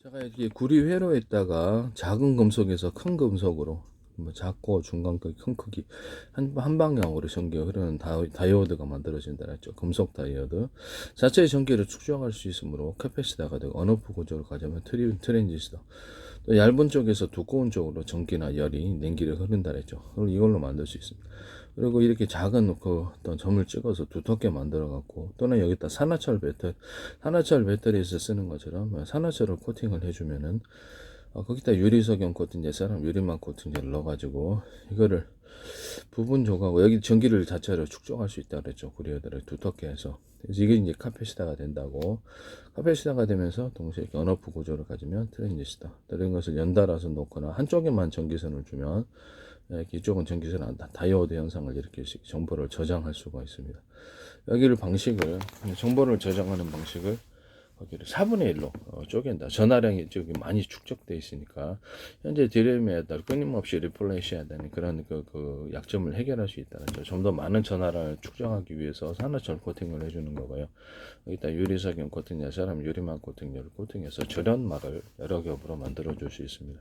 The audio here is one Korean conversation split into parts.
제가 이렇게 구리 회로에다가 작은 금속에서 큰 금속으로 뭐 작고 중간 크기 큰 크기 한 방향으로 전기가 흐르는 다이오드가 만들어진다 했죠. 금속 다이오드 자체의 전기를 축적할 수 있으므로 캐패시터가 되고 언오프 구조를 가져면 트랜지스터, 또 얇은 쪽에서 두꺼운 쪽으로 전기나 열이 냉기를 흐른다 했죠. 이걸로 만들 수 있습니다. 그리고 이렇게 작은 그 어떤 점을 찍어서 두텁게 만들어 갖고, 또는 여기다 산화철 배터리에서 쓰는 것처럼 산화철을 코팅을 해주면은 거기다 유리석용 코팅, 옛사람 유리막 코팅제를 넣어가지고 이거를 부분 조각하고 여기 전기를 자체로 축적할 수 있다 그랬죠. 구리에다를 두텁게 해서. 그래서 이게 이제 카패시터가 된다고. 카패시터가 되면서 동시에 이렇게 언오프 구조를 가지면 트랜지스터, 이런 것을 연달아서 놓거나 한쪽에만 전기선을 주면 이쪽은 전기선 안다, 다이오드 현상을 일으킬 수 있게 정보를 저장할 수가 있습니다. 여기를 방식을, 정보를 저장하는 방식을 거기를 4분의 1로 쪼갠다. 전화량이 저기 많이 축적돼 있으니까 현재 디램에 따라 끊임없이 리플레이시 해야 되는 그런 그 약점을 해결할 수 있다는 점. 좀 더 많은 전화량을 축적하기 위해서 산화철 코팅을 해주는 거고요. 여기다 유리석용 코팅제, 사람 유리막 코팅제를 코팅해서 절연막을 여러 겹으로 만들어 줄 수 있습니다.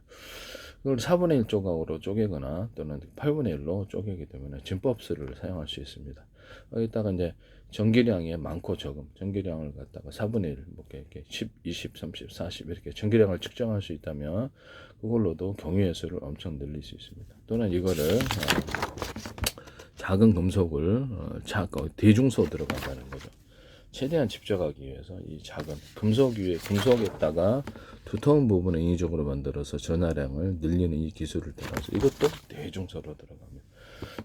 그걸 4분의 1 조각으로 쪼개거나 또는 8분의 1로 쪼개게 되면 진법수를 사용할 수 있습니다. 여기다가 이제 전기량이 많고 적음, 전기량을 갖다가 4분의 1, 뭐 이렇게 10, 20, 30, 40 이렇게 전기량을 측정할 수 있다면 그걸로도 경유의 수를 엄청 늘릴 수 있습니다. 또는 이거를 작은 금속을 대중소 들어간다는 거죠. 최대한 집적하기 위해서 이 작은 금속에다가 두터운 부분을 인위적으로 만들어서 전하량을 늘리는 이 기술을 따라서 이것도 대중소로 들어갑니다.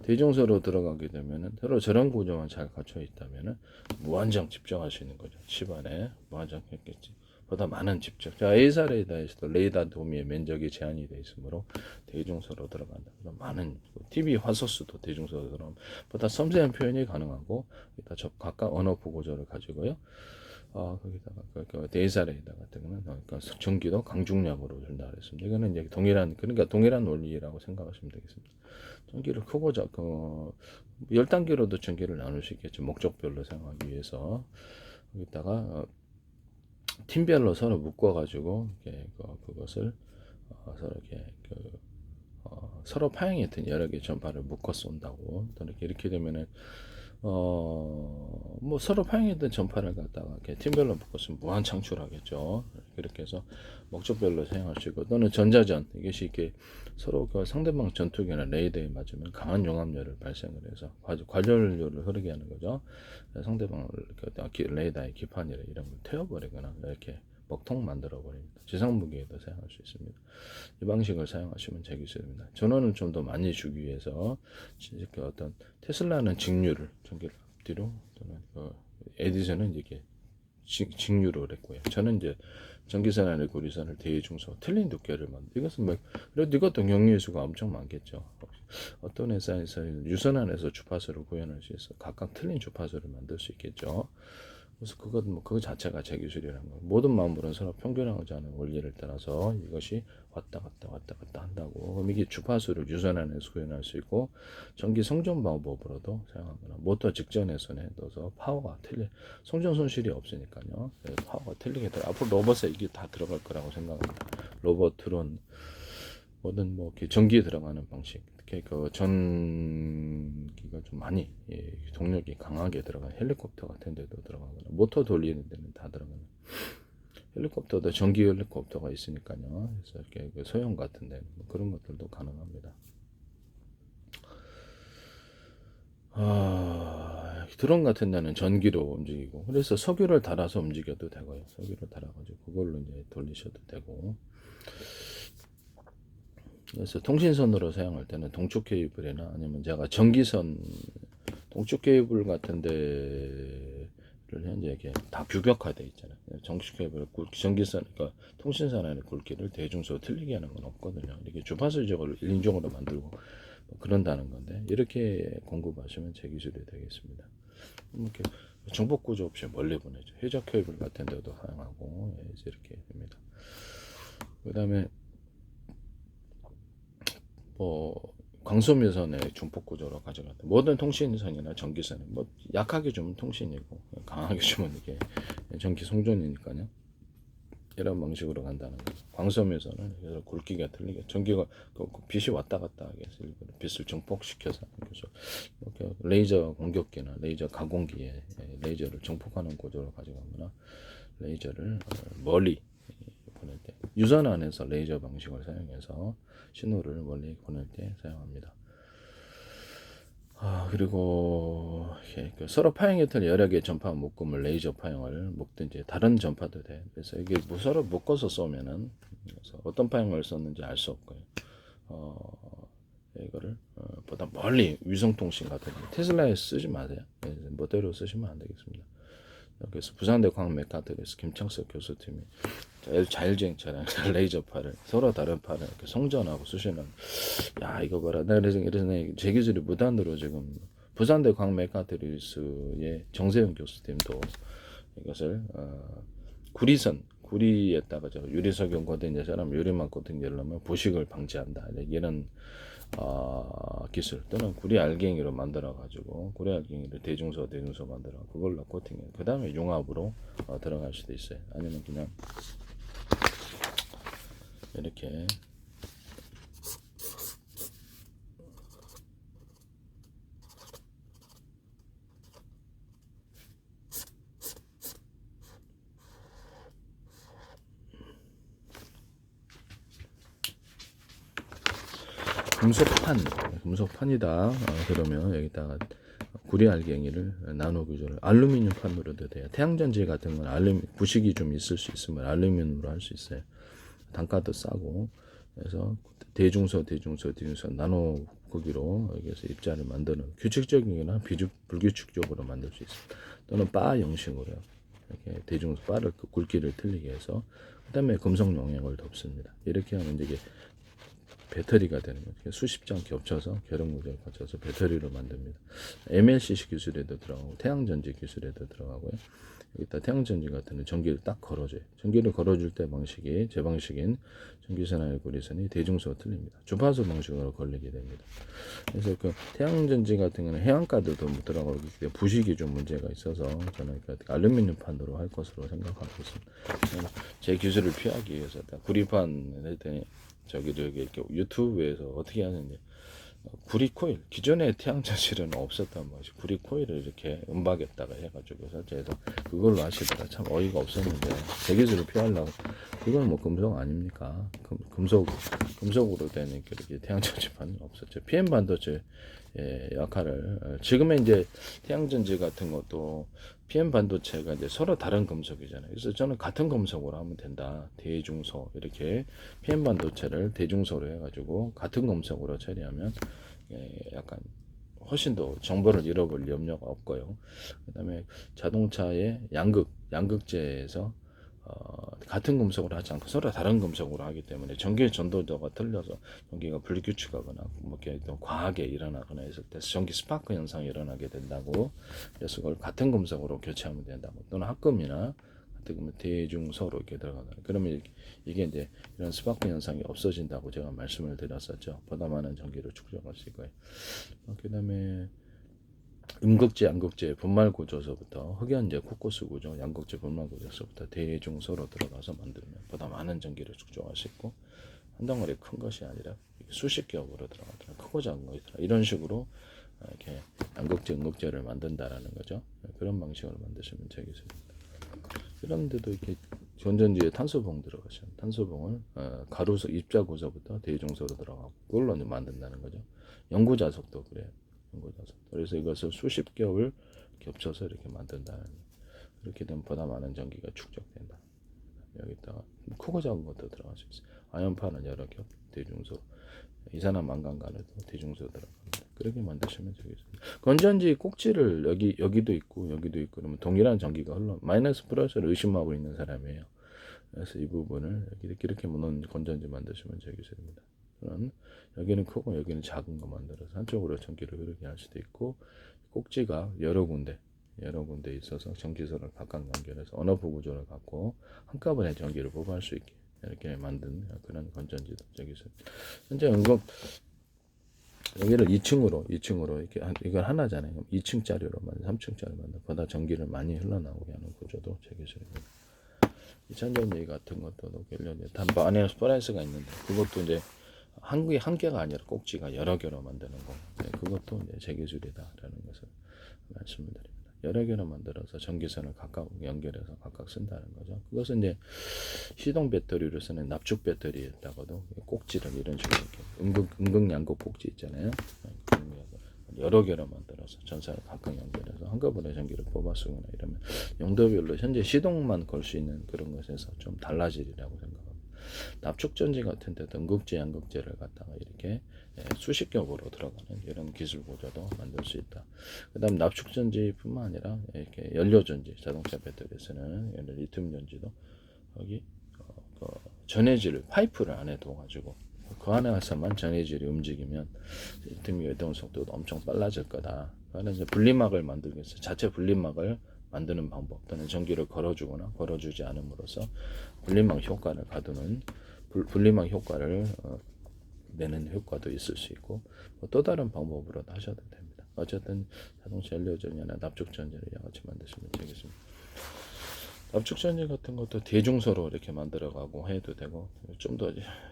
대중소로 들어가게 되면은 서로 저런 구조만 잘 갖춰 있다면은 무한정 집중할 수 있는 거죠. 집안에 무한정 했겠지. 보다 많은 집중. 자, A사 레이더에서도 레이더 도미의 면적이 제한이 되어 있으므로 대중소로 들어간다. 많은 TV 화소수도 대중소로 들어가면 보다 섬세한 표현이 가능하고, 일단 각각 언어프 구조를 가지고요. 거기다가 데이사 레이더 같은 거는 그러니까 전기도 강중량으로 준다 그랬습니다. 이거는 이제 동일한 원리라고 생각하시면 되겠습니다. 전기를 크고 작고 10단계로도 전기를 나눌 수 있겠죠. 목적별로 사용하기 위해서. 여기다가 팀별로 서로 묶어가지고 그것을 서로 이렇게 서로 파형했던 여러 개의 전파를 묶어 쏜다고. 이렇게 되면은 뭐 서로 파형했던 전파를 갖다가 이렇게 팀별로 묶었으면 무한 창출하겠죠. 그렇게 해서 목적별로 사용할 수 있고, 또는 전자전, 이것이 이렇게 서로 그 상대방 전투기나 레이더에 맞으면 강한 용압열을 발생을 해서 관절료를 흐르게 하는 거죠. 상대방을 레이더의 기판이나 이런 걸 태워버리거나 이렇게 먹통 만들어 버립니다. 지상 무기에도 사용할 수 있습니다. 이 방식을 사용하시면 되겠습니다. 전원을 좀 더 많이 주기 위해서 그 어떤 테슬라는 직류를 전기를 앞뒤로, 또는 에디슨은 이게 직류로 했고요. 저는 이제 전기선안의 구리선을 대중소 틀린 두께를 이것은 그래도 이것도 경유의 수가 엄청 많겠죠. 어떤 회사에서는 유선 안에서 주파수를 구현할 수 있어 각각 틀린 주파수를 만들 수 있겠죠. 그래서 그거 자체가 제 기술이라는 거예요. 모든 만물은 서로 평균하지 않은 원리를 따라서 이것이 왔다 갔다 한다고. 그럼 이게 주파수를 유선 안에서 구현할 수 있고, 전기 성전 방법으로도 사용하거나, 모터 직전에선에 넣어서 성전 손실이 없으니까요. 파워가 틀리게 앞으로 로봇에 이게 다 들어갈 거라고 생각합니다. 로봇, 드론, 뭐든 전기에 들어가는 방식, 특히 전기가 좀 많이 동력이 강하게 들어가는 헬리콥터 같은 데도 들어가거나, 모터 돌리는 데는 다 들어가는, 헬리콥터도 전기 헬리콥터가 있으니까요. 그래서 이렇게 소형 같은 데는 그런 것들도 가능합니다. 드론 같은 데는 전기로 움직이고, 그래서 석유를 달아서 움직여도 되고요. 석유를 달아가지고 그걸로 이제 돌리셔도 되고. 그래서 통신선으로 사용할 때는 동축 케이블이나, 아니면 제가 전기선 동축 케이블 같은 데를 현재 이렇게 다 규격화되어 있잖아요. 정축 케이블, 전기선, 그러니까 통신선 안의 굵기를 대중소 틀리게 하는 건 없거든요. 이렇게 주파수 저걸 인종으로 만들고 그런다는 건데, 이렇게 공급하시면 제 기술이 되겠습니다. 이렇게 정복 구조 없이 멀리 보내죠. 해적 케이블 같은 데도 사용하고, 이렇게 됩니다. 그 다음에 광소묘선의 중폭 구조로 가져갔다. 모든 통신선이나 전기선은 약하게 주면 통신이고 강하게 주면 이게 전기 송전이니까요. 이런 방식으로 간다는 거죠. 광섬유선은 여러 굵기가 틀리게 전기가 빛이 왔다 갔다 하게 해서 일부러 빛을 증폭시켜서 그래서 이렇게 레이저 공격기나 레이저 가공기에 레이저를 증폭하는 구조를 가져가거나 레이저를 멀리 보낼 때 유선 안에서 레이저 방식을 사용해서 신호를 멀리 보낼 때 사용합니다. 그리고 서로 파형이 여러 개의 전파 묶음을 레이저 파형을 묶든지 다른 전파도 돼. 그래서 이게 뭐 서로 묶어서 쏘면은 그래서 어떤 파형을 썼는지 알 수 없고요. 이거를 보다 멀리 위성통신 같은 테슬라에 쓰지 마세요. 멋대로 쓰시면 안 되겠습니다. 그래서 부산대 광맥카트에서 김창석 교수팀이 자율주행차량 레이저파를 서로 다른 파를 이렇게 송전하고 쑤시는 야 이거 봐라. 내가 그래서 제 기술이 무단으로 지금 부산대 광맥카트리스의 정세영 교수팀도 이것을 구리에다가 저 유리석용 코팅 사람 유리막 코팅 열려면 부식을 방지한다 이런 기술 또는 구리 알갱이로 만들어 가지고 구리 알갱이를 대중소 만들어 그걸로 코팅해 그 다음에 융합으로 들어갈 수도 있어요. 아니면 그냥 이렇게 금속판이다. 그러면 여기다가 구리 알갱이를 나노 구조를 알루미늄 판으로도 돼요. 태양전지 같은 건 부식이 좀 있을 수 있으면 알루미늄으로 할 수 있어요. 단가도 싸고 그래서 대중소 나노 크기로 여기서 입자를 만드는 규칙적이거나 불규칙적으로 만들 수 있습니다. 또는 바 형식으로 이렇게 대중소 바를 그 굵기를 틀리게 해서 그다음에 금속 용액을 덮습니다. 이렇게 하면 이게 배터리가 되는 거죠. 수십 장 겹쳐서 결합 구조를 거쳐서 배터리로 만듭니다. MLCC 기술에도 들어가고 태양전지 기술에도 들어가고요. 여기다 태양전지 같은 전기를 딱 걸어줘요. 전기를 걸어줄 때 방식이 제 방식인 전기선하의 구리선이 대중소가 틀립니다. 주파수 방식으로 걸리게 됩니다. 그래서 그 태양전지 같은 경우는 해안가들도 못 들어가고 부식이 좀 문제가 있어서 저는 알루미늄 판으로 할 것으로 생각하고 있습니다. 제 기술을 피하기 위해서 구리판 했더니 이렇게 유튜브에서 어떻게 하는지 구리 코일 기존의 태양전지는 없었단 말이지. 구리 코일을 이렇게 은박에다가 해가지고 설치해서 그걸로 하시더라. 참 어이가 없었는데 제 기술을 피하려고 그건 뭐 금속 아닙니까? 금속으로 된 이렇게 태양전지판은 없었죠. PM 반도체 역할을 지금의 이제 태양전지 같은 것도 PM 반도체가 이제 서로 다른 금속이잖아요. 그래서 저는 같은 금속으로 하면 된다. 대중소 이렇게 PM 반도체를 대중소로 해가지고 같은 금속으로 처리하면 약간 훨씬 더 정보를 잃어버릴 염려가 없고요. 그다음에 자동차의 양극재에서 같은 금속으로 하지 않고 서로 다른 금속으로 하기 때문에 전기의 전도도가 틀려서 전기가 불규칙하거나 뭐 이렇게 과하게 일어나거나 했을 때 전기 스파크 현상이 일어나게 된다고. 그래서 그걸 같은 금속으로 교체하면 된다고. 또는 합금이나 같은 대중소로 이렇게 들어가거나 그러면 이게 이제 이런 스파크 현상이 없어진다고 제가 말씀을 드렸었죠. 보다 많은 전기를 축적할 수 있고요. 그다음에 음극재, 양극재, 분말 구조서부터 흑연재, 코코스 구조, 양극재, 분말 구조서부터 대중소로 들어가서 만들면 보다 많은 전기를 축적할 수 있고 한 덩어리 큰 것이 아니라 수십 겹으로 들어가더라. 크고 작은 것이더라. 이런 식으로 이렇게 양극재, 음극재를 만든다라는 거죠. 그런 방식으로 만드시면 되겠습니다. 그런데도 이렇게 전전지에 탄소봉 들어가죠. 탄소봉을 가루소, 입자구서부터 대중소로 들어가고 그걸로 만든다는 거죠. 연구자석도 그래요. 그래서 이것을 수십 겹을 겹쳐서 이렇게 만든다는, 그렇게 되면 보다 많은 전기가 축적된다. 여기다가 크고 작은 것도 들어갈 수 있어요. 아연판은 여러 겹, 대중소, 이산화망간간에도 대중소 들어갑니다. 그렇게 만드시면 되겠습니다. 건전지 꼭지를 여기도 있고 그러면 동일한 전기가 마이너스 플러스를 의심하고 있는 사람이에요. 그래서 이 부분을 이렇게 놓은 건전지 만드시면 되겠습니다. 여기는 크고 여기는 작은 거 만들어서 한쪽으로 전기를 흐르게 할 수도 있고, 꼭지가 여러 군데 있어서 전기선을 각각 연결해서 언어프 구조를 갖고 한꺼번에 전기를 보고할 수 있게 이렇게 만든 그런 건전지도 저기 있습니다. 현재 여기를 2층으로 이렇게 이건 하나잖아요. 2층짜리로 만든 3층짜리 만든 보다 전기를 많이 흘러나오게 하는 구조도 저기 있습니다. 이찬전지 같은 것도 단바 안에 스프라이스가 있는데 그것도 이제 한 개가 아니라 꼭지가 여러 개로 만드는 거. 네, 그것도 이제 제 기술이다라는 것을 말씀을 드립니다. 여러 개로 만들어서 전기선을 각각 연결해서 각각 쓴다는 거죠. 그것은 이제 시동 배터리로 쓰는 납축 배터리에다가도 꼭지를 이런 식으로 이렇게 음극양극 꼭지 있잖아요. 여러 개로 만들어서 전선을 각각 연결해서 한꺼번에 전기를 뽑아 쓰거나 이러면 용도별로 현재 시동만 걸 수 있는 그런 것에서 좀 달라지리라고 생각합니다. 납축전지 같은 데도 음극재, 양극재를 갖다가 이렇게 수십 겹으로 들어가는 이런 기술 보조도 만들 수 있다. 그 다음 납축전지뿐만 아니라 이렇게 연료전지, 자동차 배터리에 쓰는 리튬 전지도 여기 그 전해질 파이프를 안에 둬가지고 그 안에서만 전해질이 움직이면 리튬 이동 속도도 엄청 빨라질 거다. 그래서 이제 분리막을 만들기 위해서 자체 분리막을 만드는 방법 또는 전기를 걸어주거나 걸어주지 않음으로써 분리막 효과를 가두는 분리막 효과를 내는 효과도 있을 수 있고 또 다른 방법으로도 하셔도 됩니다. 어쨌든 자동차 연료전이나 납축전지를 같이 만드시면 되겠습니다. 납축전지 같은 것도 대중소로 이렇게 만들어가고 해도 되고 좀 더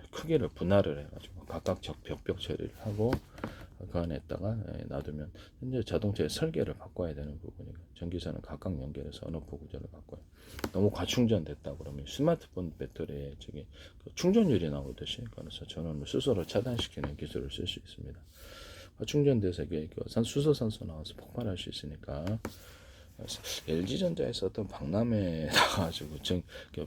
크기를 분할을 해가지고 각각 벽벽 처리를 하고 그 안에다가 놔두면 현재 자동차의 설계를 바꿔야 되는 부분이고 전기선을 각각 연결해서 언어포 구조를 바꿔요. 너무 과충전됐다 그러면 스마트폰 배터리에 저기 충전율이 나오듯이 그래서 전원을 스스로 차단시키는 기술을 쓸 수 있습니다. 과충전돼서 이게 수소산소 나와서 폭발할 수 있으니까 LG전자에서 어떤 박람회에 나가지고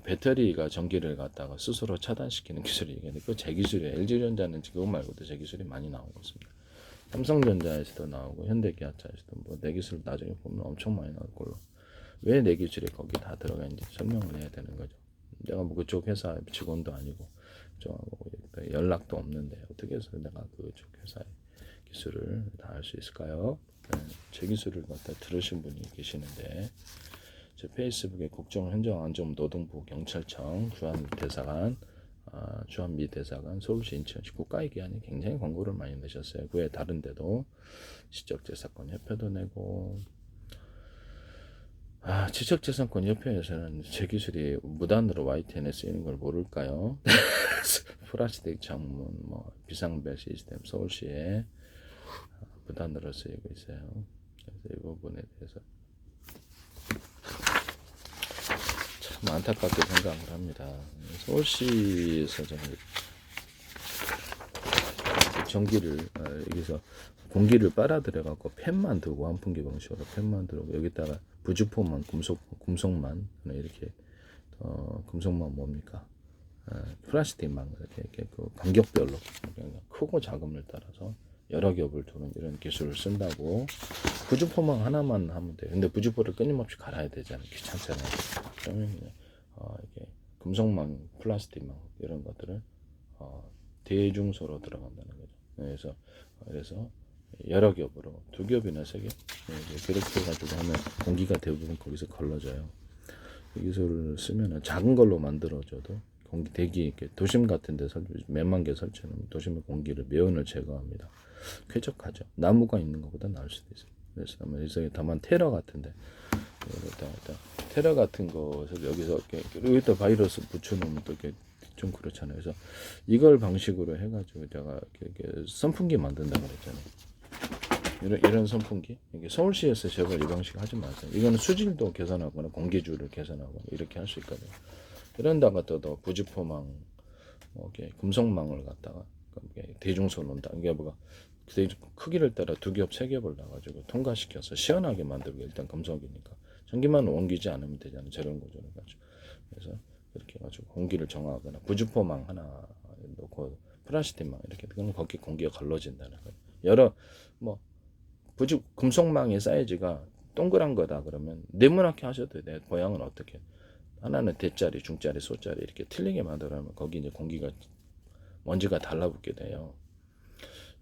배터리가 전기를 갖다가 스스로 차단시키는 기술이 있는데 그 제 기술이에요. LG전자는 그거 말고도 제 기술이 많이 나오고 있습니다. 삼성전자에서도 나오고 현대기아차에서도 뭐 내 기술 나중에 보면 엄청 많이 나올 걸로. 왜 내 기술이 거기 다 들어가 있는지 설명을 해야 되는 거죠. 내가 뭐 그쪽 회사 직원도 아니고 저하고 연락도 없는데 어떻게 해서 내가 그쪽 회사의 기술을 다 할 수 있을까요? 제 기술을 갖다 들으신 분이 계시는데 제 페이스북에 국정행정안전노동부 경찰청 주한대사관 주한미 대사관 서울시 인천시 국가기관이 굉장히 광고를 많이 내셨어요. 그 외에 다른 데도 지적재산권 협회도 내고 지적재산권 협회에서는 제 기술이 무단으로 YTN에 쓰이는 걸 모를까요? 플라스틱 창문, 뭐 비상벨 시스템 서울시에 무단으로 쓰이고 있어요. 그래서 이 부분에 대해서 참 안타깝게 생각을 합니다. 서울시에서 전기를 여기서 공기를 빨아들여 갖고 팬만 두고 환풍기 방식으로 팬만 두고 여기다가 부직포만 금속만 이렇게 금속만 뭡니까? 플라스틱만 이렇게 그 간격별로 크고 작음을 따라서 여러 겹을 두는 이런 기술을 쓴다고. 부직포망 하나만 하면 돼요. 근데 부직포를 끊임없이 갈아야 되잖아요. 귀찮잖아요. 그러면 이렇게 금속망, 플라스틱망 이런 것들을 대중소로 들어간다는 거죠. 그래서 여러 겹으로 두 겹이나 세 겹 그렇게 해가지고 하면 공기가 대부분 거기서 걸러져요. 이 기술을 쓰면은 작은 걸로 만들어줘도 대기 이렇게 도심 같은데 몇만 개 설치하면 도심의 공기를 매연을 제거합니다. 쾌적하죠. 나무가 있는 것보다 나을 수도 있어요. 그래서 다만 테러 같은데 테러 같은 것을 여기서 여기다 바이러스 붙여놓으면 또 이렇게 좀 그렇잖아요. 그래서 이걸 방식으로 해가지고 제가 이렇게 선풍기 만든다 그랬잖아요. 이런 선풍기 이게 서울시에서 제발 이 방식 하지 마세요. 이거는 수질도 개선하거나 공기주를 개선하거나 이렇게 할 수 있거든요. 이런다가 또 부직포망, 금속망을 갖다가 대중소 놓는다. 이게 뭐가 크기를 따라 두 겹, 세 겹을 놔가지고 통과시켜서 시원하게 만들고 일단 금속이니까 전기만 옮기지 않으면 되잖아요. 저런 구조를 가지고. 그래서 그렇게 해가지고 공기를 정화하거나 부직포망 하나 놓고 플라스틱망 이렇게 그러면 거기 공기가 걸러진다는 거예요. 여러 금속망의 사이즈가 동그란 거다 그러면 네모나게 하셔도 돼요. 모양은 어떻게? 하나는 대짜리, 중짜리, 소짜리 이렇게 틀리게 만들어면 거기 이제 공기가 먼지가 달라붙게 돼요.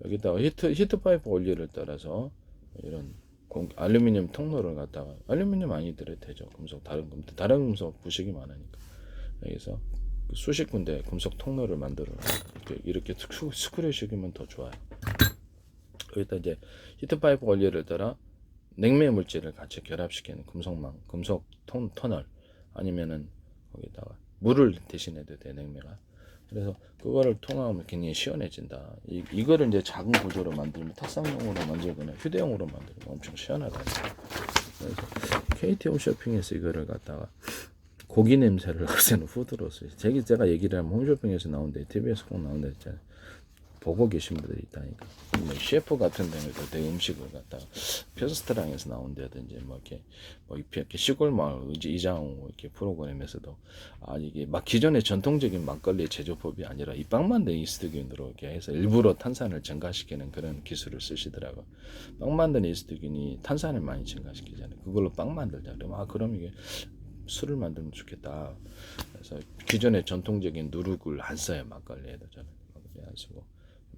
여기다가 히트 파이프 원리를 따라서 이런 알루미늄 통로를 갖다가 알루미늄 아니더라도 되죠. 다른 금속 부식이 많으니까 여기서 수십 군데 금속 통로를 만들어 이렇게 스크류식이면 더 좋아요. 여기다 이제 히트 파이프 원리를 따라 냉매 물질을 같이 결합시키는 금속 터널 아니면은 거기다가 물을 대신해도 돼, 냉매가. 그래서 그거를 통하면 굉장히 시원해진다. 이거를 이제 작은 구조로 만들면 탁상용으로 만들거나 휴대용으로 만들면 엄청 시원하다. 그래서 KT 홈쇼핑에서 이거를 갖다가 고기 냄새를 없애는 후드로서 제가 얘기를 하면 홈쇼핑에서 나온대, TV에서 꼭 나온다 했잖아요. 보고 계신 분들이 있다니까. 뭐 셰프 같은 데는 내 음식을 갖다가 페스트랑에서 나온다든지 뭐 이렇게 시골 마을 이장호 이렇게 프로그램에서도 이게 막 기존의 전통적인 막걸리 제조법이 아니라 이 빵 만든 이스트균으로 이렇게 해서 일부러 탄산을 증가시키는 그런 기술을 쓰시더라고. 빵 만든 이스트균이 탄산을 많이 증가시키잖아요. 그걸로 빵 만들자. 그럼 이게 술을 만들면 좋겠다. 그래서 기존의 전통적인 누룩을 안 써요, 막걸리에도. 저는 안 쓰고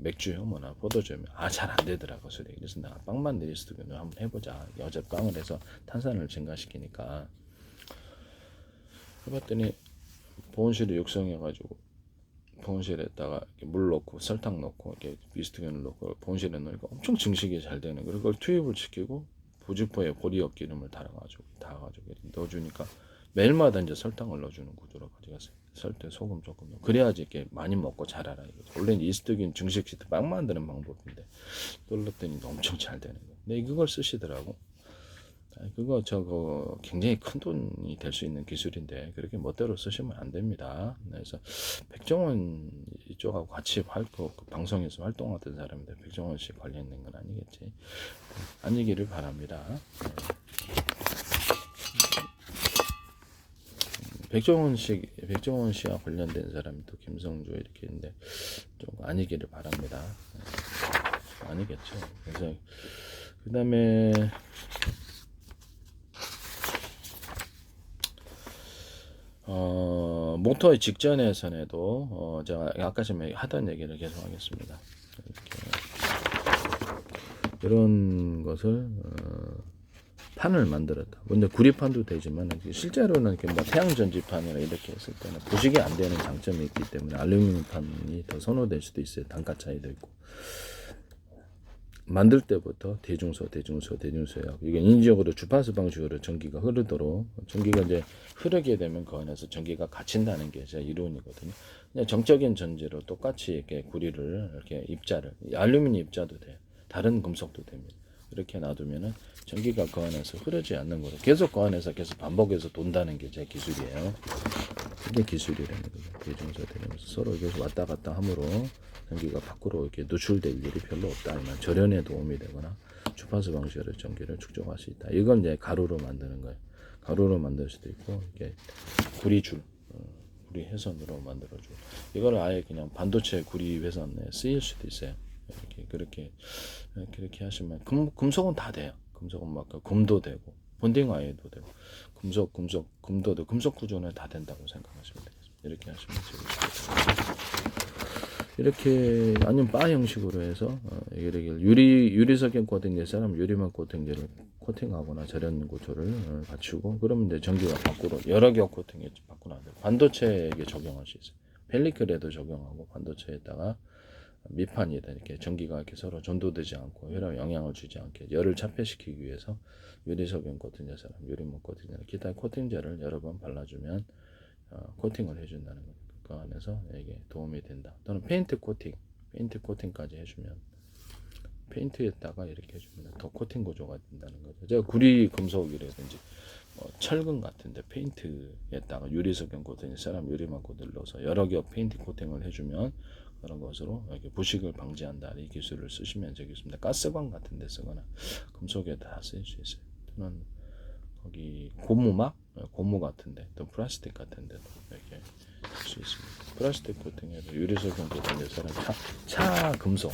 맥주 효모나 포도주면 잘 안 되더라고 술이. 그래서 나 빵 만들 수도 한번 해보자. 어제 빵을 해서 탄산을 증가시키니까 해봤더니 보온실에 육성해가지고 보온실에다가 물 넣고 설탕 넣고 이렇게 비스트균을 넣고 보온실에 넣으니까 엄청 증식이 잘 되는 거예요. 그걸 투입을 시키고 보직포에 보리역 기름을 달아가지고 넣어주니까 매일마다 이제 설탕을 넣어주는 구조로 가져갔어요. 설탕, 소금 조금 넣고. 그래야지 이렇게 많이 먹고 자라라 이거죠. 원래는 이스트균 증식 시트 빵 만드는 방법인데 넣었더니 엄청 잘 되는 거예요. 근데 그걸 쓰시더라고. 저거 굉장히 큰 돈이 될 수 있는 기술인데 그렇게 멋대로 쓰시면 안 됩니다. 그래서 백종원 이쪽하고 같이 방송에서 활동하던 사람인데 백종원 씨 관련된 건 아니겠지. 아니기를 바랍니다. 백종원 씨와 관련된 사람이 또 김성주 이렇게 있는데 좀 아니기를 바랍니다. 아니겠죠. 그래서 그 다음에 모터의 직전에선에도 제가 아까 전에 하던 얘기를 계속 하겠습니다. 이런 것을 판을 만들었다. 먼저 구리판도 되지만 실제로는 이렇게 뭐 태양 전지판이나 이렇게 했을 때는 부식이 안 되는 장점이 있기 때문에 알루미늄 판이 더 선호될 수도 있어요. 단가 차이도 있고. 만들 때부터 대중소약 이게 인위적으로 주파수 방식으로 전기가 흐르도록 전기가 이제 흐르게 되면 그 안에서 전기가 갇힌다는 게 제 이론이거든요. 그냥 정적인 전지로 똑같이 이렇게 구리를 이렇게 입자를 알루미늄 입자도 돼요. 다른 금속도 됩니다. 이렇게 놔두면은 전기가 그 안에서 흐르지 않는 거로 계속 그 안에서 계속 반복해서 돈다는 게 제 기술이에요. 이게 기술이라는 거죠. 대중소되면서 서로 계속 왔다 갔다 함으로 전기가 밖으로 이렇게 노출될 일이 별로 없다. 아니면 절연에 도움이 되거나 주파수 방식으로 전기를 축적할 수 있다. 이건 이제 가루로 만드는 거예요. 가루로 만들 수도 있고 이렇게 구리줄, 구리 회선으로 만들어주고 이걸 아예 그냥 반도체 구리 회선에 쓰일 수도 있어요. 그렇게 하시면 금속은 다 돼요. 금속은 막 금도 되고 본딩 아이도 되고 금도 되고 금속 구조는 다 된다고 생각하시면 되겠습니다. 이렇게 하시면 되겠습니다. 이렇게 아니면 바 형식으로 해서 이렇게 유리석엔 코팅될 사람 유리막 코팅제를 코팅하거나 절연 구조를 갖추고 그러면 이제 전기가 밖으로 여러 겹 코팅에 밖으로 안 돼요. 반도체에게 적용할 수 있어요. 펠리클에도 적용하고 반도체에다가 밑판이다 이렇게 전기가 이렇게 서로 전도되지 않고 혈압 영향을 주지 않게 열을 차폐시키기 위해서 유리석연 코팅제 사람 유리막 코팅제 기타 코팅제를 여러 번 발라주면 코팅을 해준다는 겁니다. 그 안에서 이게 도움이 된다. 또는 페인트 코팅까지 해주면 페인트에다가 이렇게 해주면 더 코팅 구조가 된다는 거죠. 제가 구리 금속이라든지 철근 같은데 페인트에다가 유리석연 코팅 사람 유리막 코팅을 넣어서 여러 겹 페인트 코팅을 해주면 그런 것으로 이렇게 부식을 방지한다. 이 기술을 쓰시면 되겠습니다. 가스관 같은 데 쓰거나 금속에 다 쓸 수 있어요. 또는 거기 고무 같은데 또 플라스틱 같은데도 이렇게 할 수 있습니다. 플라스틱 코팅에도 유리석연 코팅에 사람 차 금속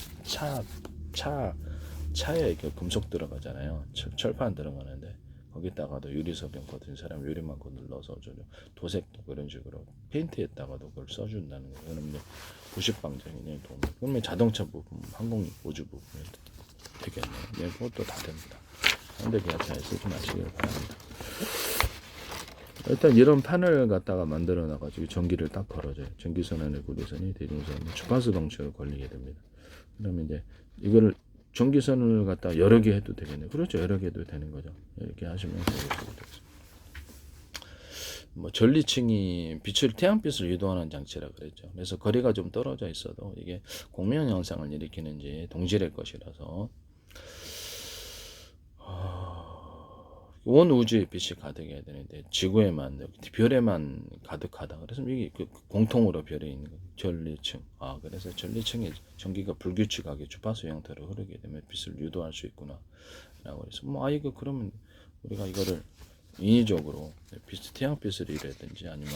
차에 이렇게 금속 들어가잖아요. 철판 들어가는데 거기다가도 유리석연 코팅 사람 유리만 넣어서 도색도 그런 식으로 페인트에다가도 그걸 써준다는 거예요. 그러면 이제 부식 방지에 도움. 그러면 자동차 부품, 항공 우주 부품이 되겠네요. 네, 그것도 다 됩니다. 근데 그냥 잘 쓰지 마시길 바랍니다. 일단 이런 판을 갖다가 만들어 놔가지고 전기를 딱 걸어줘요. 전기선안의 구리선이 대중선 주파수 방식으로 걸리게 됩니다. 그러면 이제 이거를 전기선을 갖다 여러 개 해도 되겠네요. 그렇죠. 여러 개 해도 되는 거죠. 이렇게 하시면 되겠습니다. 뭐 전리층이 빛을 태양빛을 유도하는 장치라 그랬죠. 그래서 거리가 좀 떨어져 있어도 이게 공명 현상을 일으키는지 동질의 것이라서 온 우주에 빛이 가득해야 되는데 지구에만 별에만 가득하다. 그래서 이게 공통으로 별에 있는 전리층. 그래서 전리층에 전기가 불규칙하게 주파수 형태로 흐르게 되면 빛을 유도할 수 있구나라고 해서 이거 그러면 우리가 이거를 인위적으로 태양빛을 이라든지 아니면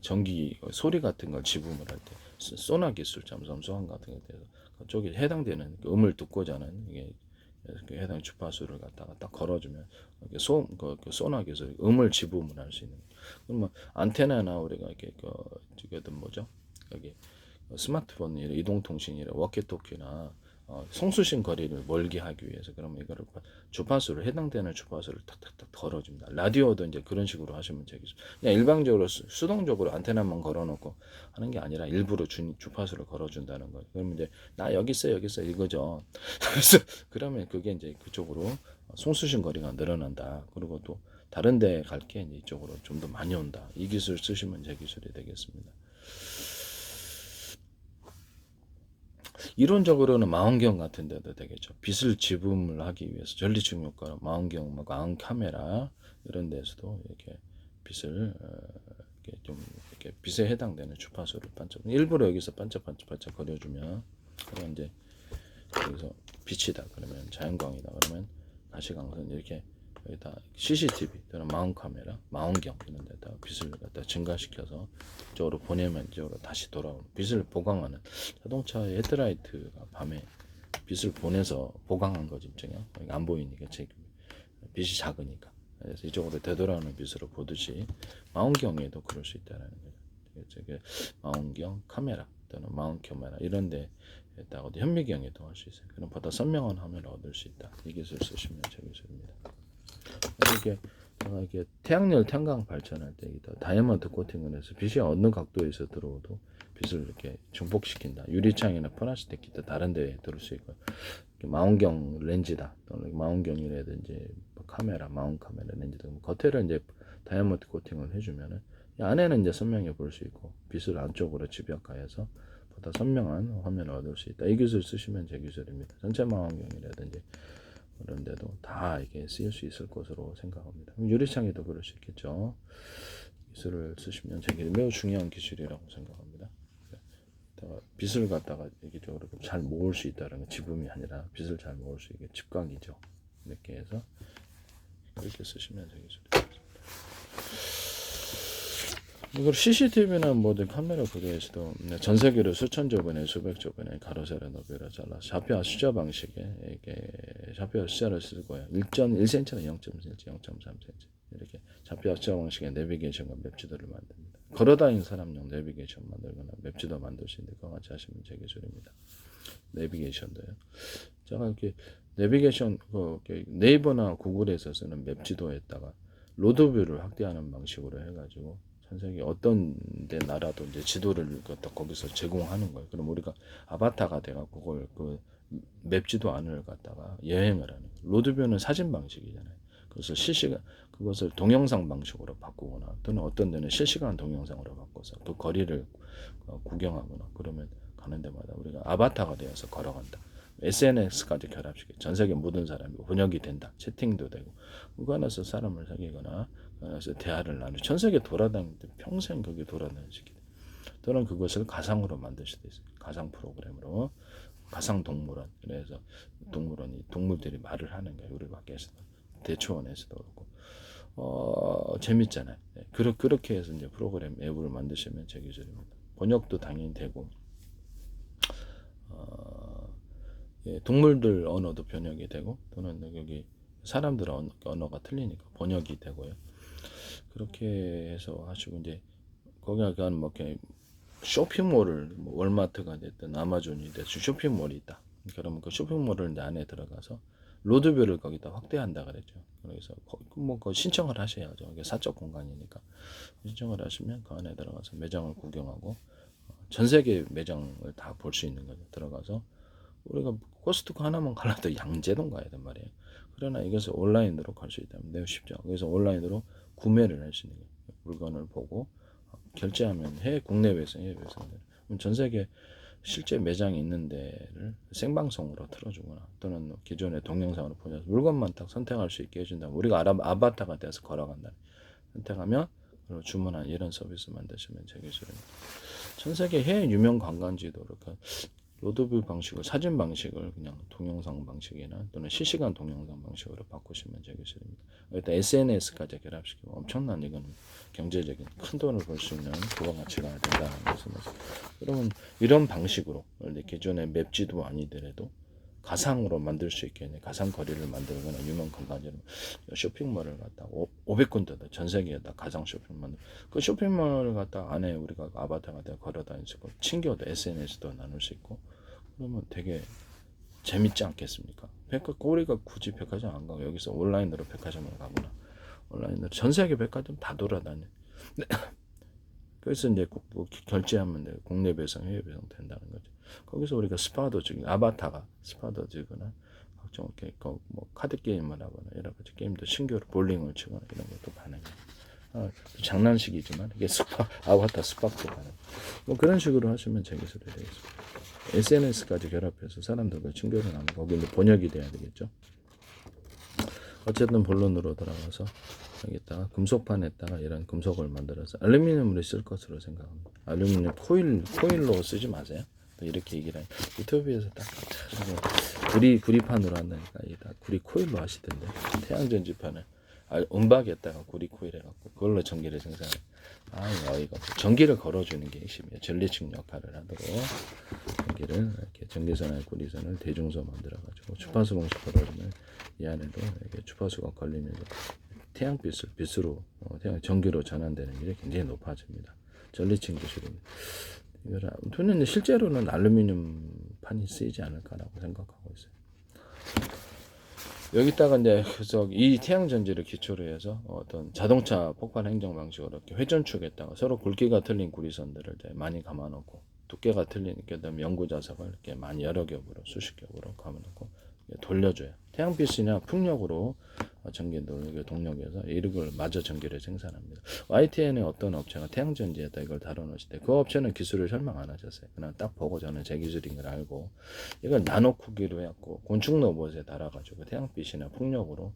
전기 소리 같은 걸 지붕을 할 때 소나 기술 잠수함 같은 것에 대해서 그쪽에 해당되는 음을 듣고자 하는 이게 해당 주파수를 갖다가 딱 걸어주면 소나 기술 음을 지붕을 할 수 있는. 그러면 안테나나 우리가 이렇게 지금 뭐죠? 여기 스마트폰 이동통신이나 워키토키나 송수신 거리를 멀게 하기 위해서 그러면 이거를 주파수를 해당되는 주파수를 탁탁탁 걸어줍니다. 라디오도 이제 그런 식으로 하시면 되겠죠. 그냥 일방적으로 수동적으로 안테나만 걸어놓고 하는 게 아니라 일부러 주파수를 걸어준다는 거예요. 그러면 이제 나 여기 있어 이거죠. 그래서 그러면 그게 이제 그쪽으로 송수신 거리가 늘어난다. 그리고 또 다른 데 갈 게 이쪽으로 좀 더 많이 온다. 이 기술 쓰시면 제 기술이 되겠습니다. 이론적으로는 망원경 같은 데도 되겠죠. 빛을 지붕을 하기 위해서 전리층 효과, 망원경, 망원 카메라 이런 데서도 이렇게 빛을 이렇게 좀 이렇게 빛에 해당되는 주파수를 일부러 여기서 반짝반짝 거려주면 그러면 이제 여기서 빛이다 그러면 자연광이다 그러면 가시광선 이렇게 여기다 CCTV 또는 마운 카메라, 망원경 이런 데다 빛을 갖다 증가시켜서 이쪽으로 보내면 이쪽으로 다시 돌아오는 빛을 보강하는 자동차의 헤드라이트가 밤에 빛을 보내서 보강한 거지 입증이야. 안 보이니까 빛이 작으니까 그래서 이쪽으로 되돌아오는 빛으로 보듯이 망원경에도 그럴 수 있다는 거죠. 망원경 카메라 또는 마운 카메라 이런 데에다가 현미경에도 할 수 있어요. 그럼 보다 선명한 화면을 얻을 수 있다. 이 기술 쓰시면 제 기술입니다. 이게 태양열 태양광 발전할 때 다이아몬드 코팅을 해서 빛이 어느 각도에서 들어오도 빛을 이렇게 증폭시킨다. 유리창이나 플라스틱 기타 다른 데에 들을 수 있고 망원경 렌즈다 또는 망원경이라든지 마운 카메라 렌즈다 겉에를 이제 다이아몬드 코팅을 해주면은 안에는 이제 선명히 볼 수 있고 빛을 안쪽으로 집약하여서 보다 선명한 화면을 얻을 수 있다. 이 기술 쓰시면 제 기술입니다. 전체 망원경이라든지 그런 데도 다 이게 쓰일 수 있을 것으로 생각합니다. 유리창에도 그럴 수 있겠죠. 기술을 쓰시면 제게 매우 중요한 기술이라고 생각합니다. 빛을 갖다가 이기적으로 잘 모을 수 있다는 건 지붕이 아니라 빛을 잘 모을 수 있게 집광이죠. 이렇게 해서 그렇게 쓰시면 되겠습니다. 이걸 CCTV나 모든 카메라 부대에서도 전 세계로 수천 조번에 수백 조번에 가로세로 너비로 잘라 좌표 숫자 방식에 이게 좌표 숫자를 쓸 거예요. 1.1cm나 0.1cm, 0.3cm 이렇게 좌표 숫자 방식의 내비게이션과 맵지도를 만듭니다. 걸어다니는 사람용 내비게이션 만들거나 맵지도 만들 수 있는데 그거 같이 하시면 제 기술입니다. 내비게이션도요. 제가 이렇게 내비게이션 네이버나 구글에서 쓰는 맵지도에다가 로드뷰를 확대하는 방식으로 해가지고 전 세계 어떤 데 나라도 이제 지도를 갖다 거기서 제공하는 거예요. 그럼 우리가 아바타가 돼갖고 그걸 그 맵지도 안을 갖다가 여행을 하는 거예요. 로드뷰는 사진 방식이잖아요. 그래서 그것을 동영상 방식으로 바꾸거나 또는 어떤 데는 실시간 동영상으로 바꿔서 그 거리를 구경하거나 그러면 가는 데마다 우리가 아바타가 되어서 걸어간다. SNS까지 결합시켜 전 세계 모든 사람이 번역이 된다. 채팅도 되고 그거 하나서 사람을 사귀거나 그래서 대화를 나누. 전 세계 돌아다니는데 평생 거기 돌아다니는 시기. 또는 그것을 가상으로 만들 수도 있어요. 가상 프로그램으로 가상 동물원. 그래서 동물들이 말을 하는 거예요. 우리 밖에서도 대초원에서도 그렇고 재밌잖아요. 네. 그렇게 해서 이제 프로그램 앱을 만드시면 제 기술입니다. 번역도 당연히 되고 동물들 언어도 번역이 되고 또는 여기 사람들 언어가 틀리니까 번역이 되고요. 그렇게 해서 하시고 이제 거기 가면 뭐 이렇게 쇼핑몰을 뭐 월마트가 됐든 아마존이 됐든 쇼핑몰이 있다. 그러면 그 쇼핑몰을 이제 안에 들어가서 로드뷰를 거기다 확대한다 그랬죠. 그래서 뭐 신청을 하셔야죠. 이게 사적 공간이니까 신청을 하시면 그 안에 들어가서 매장을 구경하고 전 세계 매장을 다 볼 수 있는 거죠. 들어가서 우리가 코스트코 하나만 가려도 양재동 가야 된 말이에요. 그러나 이것을 온라인으로 갈 수 있다면 매우 쉽죠. 그래서 온라인으로 구매를 할 수 있는 거예요. 물건을 보고 결제하면 국내외에서 해외에서 전 세계 실제 매장이 있는 데를 생방송으로 틀어주거나 또는 기존의 동영상으로 보여서 물건만 딱 선택할 수 있게 해준다면 우리가 아바타가 돼서 걸어간다. 선택하면 그리고 주문한 이런 서비스 만드시면 제 기술입니다. 전 세계 해외 유명 관광지도 이렇게 로드뷰 방식을 사진 방식을 그냥 동영상 방식이나 또는 실시간 동영상 방식으로 바꾸시면 제 기술입니다. 일단 SNS까지 결합시키고 엄청난 이건 경제적인 큰 돈을 벌 수 있는 부가가치가 된다는 것을 그러면 이런 방식으로 기존의 맵지도 아니더라도 가상으로 만들 수 있게 가상 거리를 만들거나 유명 관광지로 쇼핑몰을 갖다 500군데다 전 세계에다 가상 쇼핑몰 그 쇼핑몰을 갖다 안에 우리가 아바타가 돼 걸어다닐 수 있고 친구도 SNS도 나눌 수 있고 그러면 되게 재밌지 않겠습니까? 우리가 굳이 백화점 안 가고 여기서 온라인으로 백화점을 가거나 온라인으로 전 세계 백화점 다 돌아다녀. 그래서 이제 뭐 결제하면 돼. 국내 배송, 해외 배송 된다는 거죠. 거기서 우리가 스파도 지금 아바타가 스파도 지거나 각종 뭐 카드 게임을 하거나 여러 가지 게임도 신규로 볼링을 치거나 이런 것도 가능해요. 장난식이지만 이게 아바타 스파도 가능. 뭐 그런 식으로 하시면 제 기술이 되겠습니다. SNS까지 결합해서 사람들과 친교를 하면 거기는 번역이 돼야 되겠죠. 어쨌든 본론으로 돌아가서 여기다가 금속판에다가 이런 금속을 만들어서 알루미늄으로 쓸 것으로 생각합니다. 알루미늄 코일로 쓰지 마세요. 또 이렇게 얘기를 해요. 유튜브에서 딱 구리판으로 한다니까 다 구리 코일로 하시던데 태양전지판을 은박에다가 구리 코일 해갖고 그걸로 전기를 생산해. 어이가 없어. 전기를 걸어주는 게 핵심이에요. 전리층 역할을 하도록 전기를 이렇게 전기선과 구리선을 대중소 만들어가지고 주파수 공식 걸어주면 이 안에도 이렇게 주파수가 걸리면서 빛으로 전기로 전환되는 일이 굉장히 높아집니다. 전리층 기술입니다. 이거는 실제로는 알루미늄 판이 쓰이지 않을까라고 생각하고 있어요. 여기다가 이제 이 태양 전지를 기초로 해서 어떤 자동차 폭발 행정 방식으로 이렇게 회전축에다가 서로 굵기가 틀린 구리선들을 많이 감아놓고 두께가 틀린 그다음에 연구 자석을 이렇게 많이 여러 겹으로 수십 겹으로 감아놓고 돌려줘요. 태양빛이나 풍력으로 전기 동력에서 이걸 마저 전기를 생산합니다. YTN의 어떤 업체가 태양전지에다 이걸 다뤄놓으실 때 그 업체는 기술을 설명 안 하셨어요. 그냥 딱 보고 저는 제 기술인 걸 알고 이걸 나노 크기로 해갖고 곤충 로봇에 달아가지고 태양빛이나 풍력으로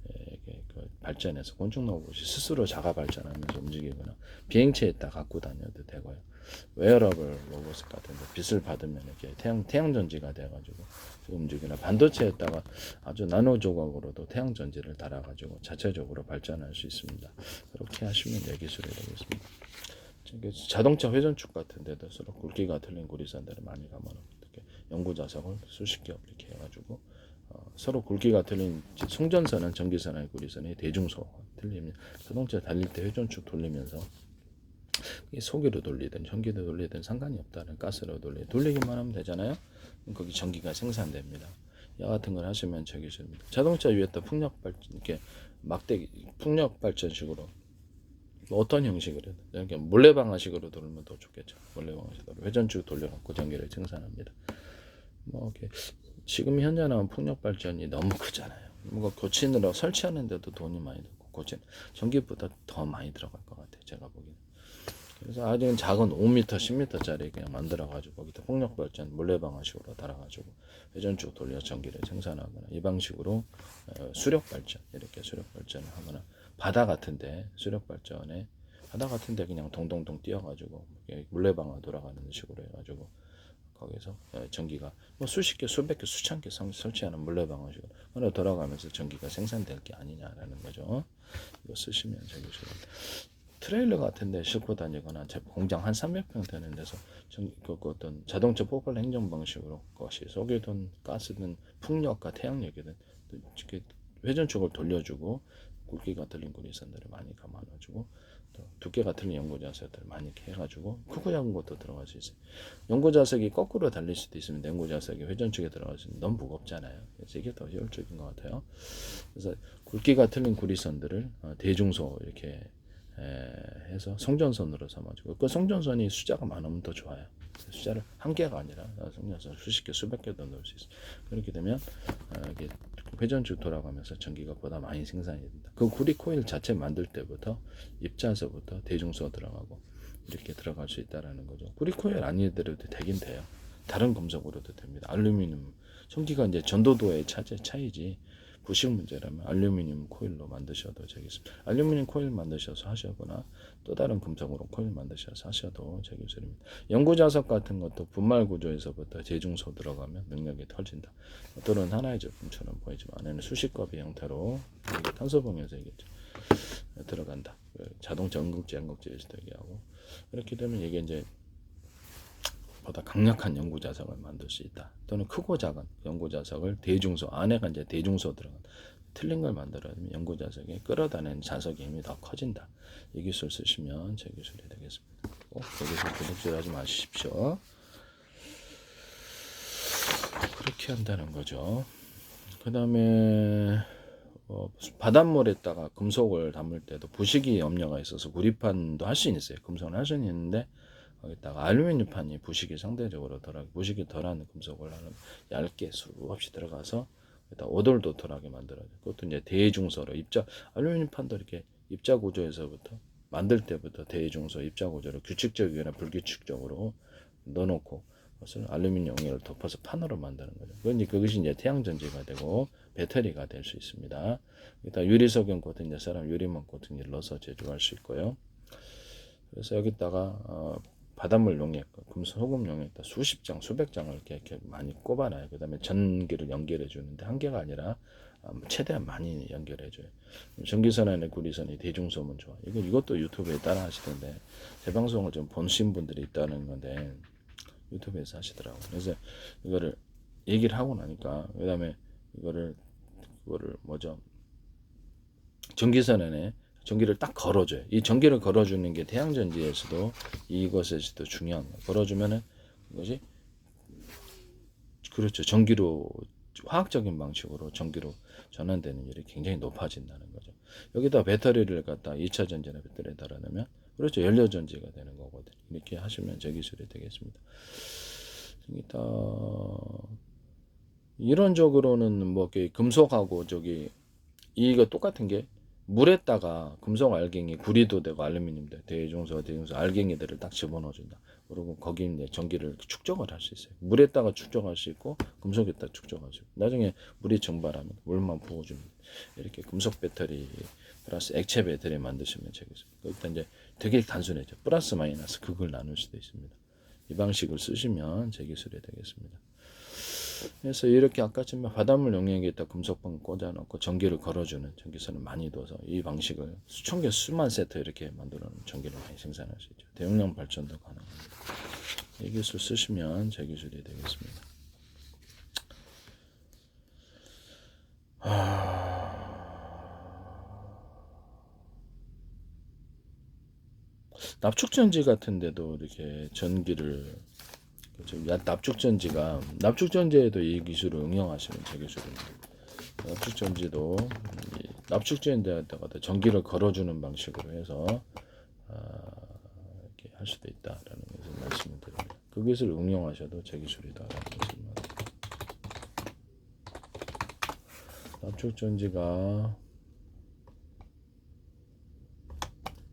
이렇게 발전해서 곤충 로봇이 스스로 자가 발전하면서 움직이거나 비행체에다 갖고 다녀도 되고요. 웨어러블 로봇 같은데 빛을 받으면 이렇게 태양전지가 돼가지고 움직이나 반도체에다가 아주 나노 조각으로도 태양전지를 달아가지고 자체적으로 발전할 수 있습니다. 그렇게 하시면 내 기술이 되겠습니다. 자동차 회전축 같은 데도 서로 굵기가 틀린 구리선들을 많이 감아놓고 이렇게 연구 자석을 수십 겹 이렇게 해가지고 서로 굵기가 틀린 송전선은 전기선의 구리선이 대중소 틀리면 자동차 달릴 때 회전축 돌리면서 소기로 돌리든 전기로 돌리든 상관이 없다는 가스로 돌리기만 하면 되잖아요. 거기 전기가 생산됩니다. 이 같은 걸 하시면 제 기술입니다. 자동차 위에다 풍력 발전 이렇게 막대기 풍력 발전식으로 어떤 형식으로 이렇게 물레방아식으로 돌리면 더 좋겠죠. 물레방아식으로 회전축 돌려갖고 전기를 생산합니다. 뭐 이렇게 지금 현재 나온 풍력 발전이 너무 크잖아요. 뭔가 고치느라 설치하는데도 돈이 많이 들고 전기보다 더 많이 들어갈 것 같아요. 제가 보기에는. 그래서 아직은 작은 5m, 10m짜리 그냥 만들어가지고 거기다 풍력 발전 물레방아식으로 달아가지고 회전축 돌려 전기를 생산하거나 이 방식으로 수력 발전 이렇게 수력 발전을 하거나 바다 같은데 수력 발전에 바다 같은데 그냥 동동동 뛰어가지고 물레방아 돌아가는 식으로 해가지고 거기서 전기가 뭐 수십 개, 수백 개, 수천 개 설치하는 물레방아식으로 돌아가면서 전기가 생산될 게 아니냐라는 거죠. 이거 쓰시면 되게 좋습니다. 트레일러 같은데 싣고 다니거나 공장 한 300평 되는 데서 어떤 자동차 폭발 행정 방식으로 그것이 석유든 가스든 풍력과 태양력이든 회전축을 돌려주고 굵기가 틀린 구리선들을 많이 감아놔주고 또 두께가 틀린 연구자석들을 많이 이렇게 해가지고 크고 작은 것도 들어갈 수 있어요. 연구자석이 거꾸로 달릴 수도 있으면 연구자석이 회전축에 들어갈 수 있으면 너무 무겁잖아요. 그래서 이게 더 효율적인 것 같아요. 그래서 굵기가 틀린 구리선들을 대중소 이렇게 해서 성전선으로 삼아주고, 그 성전선이 숫자가 많으면 더 좋아요. 숫자를 한 개가 아니라 성전선 수십 개, 수백 개도 넣을 수 있어요. 그렇게 되면 이게 회전축 돌아가면서 전기가 보다 많이 생산이 된다. 그 구리 코일 자체 만들 때부터 입자서부터 대중소 들어가고 이렇게 들어갈 수 있다라는 거죠. 구리 코일 아니더라도 되긴 돼요. 다른 금속으로도 됩니다. 알루미늄 전기가 이제 전도도의 차이지 부식 문제라면 알루미늄 코일로 만드셔도 되겠습니다. 알루미늄 코일 만드셔서 하시거나 또 다른 금속으로 코일 만드셔서 하셔도 되겠습니다. 연구자석 같은 것도 분말 구조에서부터 대중소 들어가면 능력이 터진다. 또는 하나의 제품처럼 보이지만 안에는 수십 컵의 형태로 탄소봉에서 이게 들어간다. 자동차 응급제, 응급제에서도 얘기하고 이렇게 되면 이게 이제 보다 강력한 연구자석을 만들 수 있다. 또는 크고 작은 연구자석을 대중소 안에가 이제 대중소 들어간 틀린 걸 만들어면 연구자석에 끌어다니는 자석의 힘이 더 커진다. 이 기술 쓰시면 제 기술이 되겠습니다. 꼭 여기서 구독질하지 마십시오. 그렇게 한다는 거죠. 그 다음에 바닷물에다가 금속을 담을 때도 부식이 염려가 있어서 구리판도 할 수는 있어요. 금속은 할 수는 있는데 거기다가 알루미늄판이 부식이 상대적으로 덜하게, 부식이 덜한 금속을 하는 얇게 수없이 들어가서 오돌도 덜하게 만들어요. 그것도 이제 대중소로 알루미늄판도 이렇게 입자 구조에서부터 만들 때부터 대중소 입자 구조로 규칙적이거나 불규칙적으로 넣어놓고 그것을 알루미늄 용해를 덮어서 판으로 만드는 거죠. 그것이 이제 태양전지가 되고 배터리가 될 수 있습니다. 일단 유리석용 코팅, 사람 유리망 코팅을 넣어서 제조할 수 있고요. 그래서 여기다가 바닷물 용액, 소금 용액 수십 장, 수백 장을 이렇게 많이 꼽아놔요. 그 다음에 전기를 연결해 주는데 한 개가 아니라 최대한 많이 연결해 줘요. 전기선 안에 구리선이 대중소면 좋아. 이것도 유튜브에 따라 하시던데 제 방송을 좀 보신 분들이 있다는 건데 유튜브에서 하시더라고요. 그래서 이거를 얘기를 하고 나니까 그 다음에 그거를 전기선 안에 전기를 딱 걸어줘요. 이 전기를 걸어주는 게 태양전지에서도 이것에서도 중요한 거예요. 걸어주면은 이것이 그렇죠. 전기로 화학적인 방식으로 전기로 전환되는 일이 굉장히 높아진다는 거죠. 여기다 배터리를 갖다 2차 전지나 배터리에 달아놓으면 그렇죠. 연료 전지가 되는 거거든요. 이렇게 하시면 제 기술이 되겠습니다. 이론적으로는 뭐 금속하고 이거 똑같은 게 물에다가 금속 알갱이 구리도 되고 알루미늄도 대중소 알갱이들을 딱 집어넣어준다. 그리고 거기 이제 전기를 축적을 할 수 있어요. 물에다가 축적할 수 있고 금속에다 축적할 수 있고 나중에 물이 증발하면 물만 부어주면 이렇게 금속 배터리 플러스 액체 배터리 만드시면 되겠습니다. 일단 이제 되게 단순해져. 플러스 마이너스 극을 나눌 수도 있습니다. 이 방식을 쓰시면 제 기술이 되겠습니다. 그래서 이렇게 아까처럼 바닷물 용액에다 금속방 꽂아놓고 전기를 걸어주는 전기선을 많이 둬서 이 방식을 수천 개 수만 세트 이렇게 만들어 놓으면 전기를 많이 생산할 수 있죠. 대용량 발전도 가능합니다. 이 기술 쓰시면 제 기술이 되겠습니다. 납축전지 같은데도 이렇게 전기를 납축전지에도 이 기술을 응용하시는 제 기술입니다. 납축전지도 납축전지에다가 전기를 걸어주는 방식으로 해서 이렇게 할 수도 있다라는 것을 말씀을 드립니다. 그 기술을 응용하셔도 제 기술이다라는 것을 말합니다.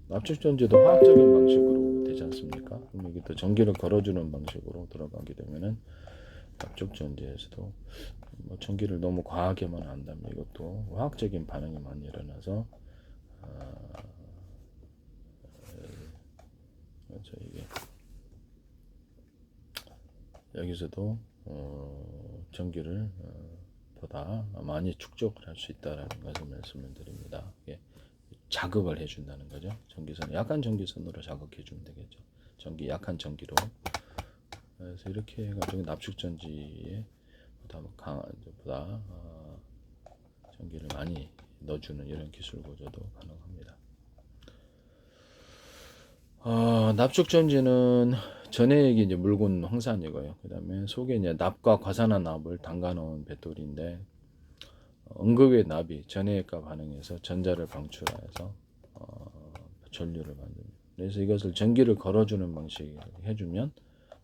납축전지도 화학적인 방식으로 되지 않습니까? 그럼 이게 또 전기를 걸어주는 방식으로 들어가게 되면은 납축전지에서도 뭐 전기를 너무 과하게만 한다면 이것도 화학적인 반응이 많이 일어나서 이게 여기서도 전기를 보다 많이 축적을 할 수 있다라는 것을 말씀을 드립니다. 예. 자극을 해준다는 거죠. 전기선 약한 전기선으로 자극해 주면 되겠죠. 약한 전기로. 그래서 이렇게 해가지고 납축전지에 보다 전기를 많이 넣어주는 이런 기술 구조도 가능합니다. 납축전지는 전해액이 이제 묽은 황산이고요. 그 다음에 속에 이제 납과 과산화 납을 담가놓은 배터리인데 응급의 납이 전해액과 반응해서 전자를 방출해서 전류를 만듭니다. 그래서 이것을 전기를 걸어주는 방식으로 해주면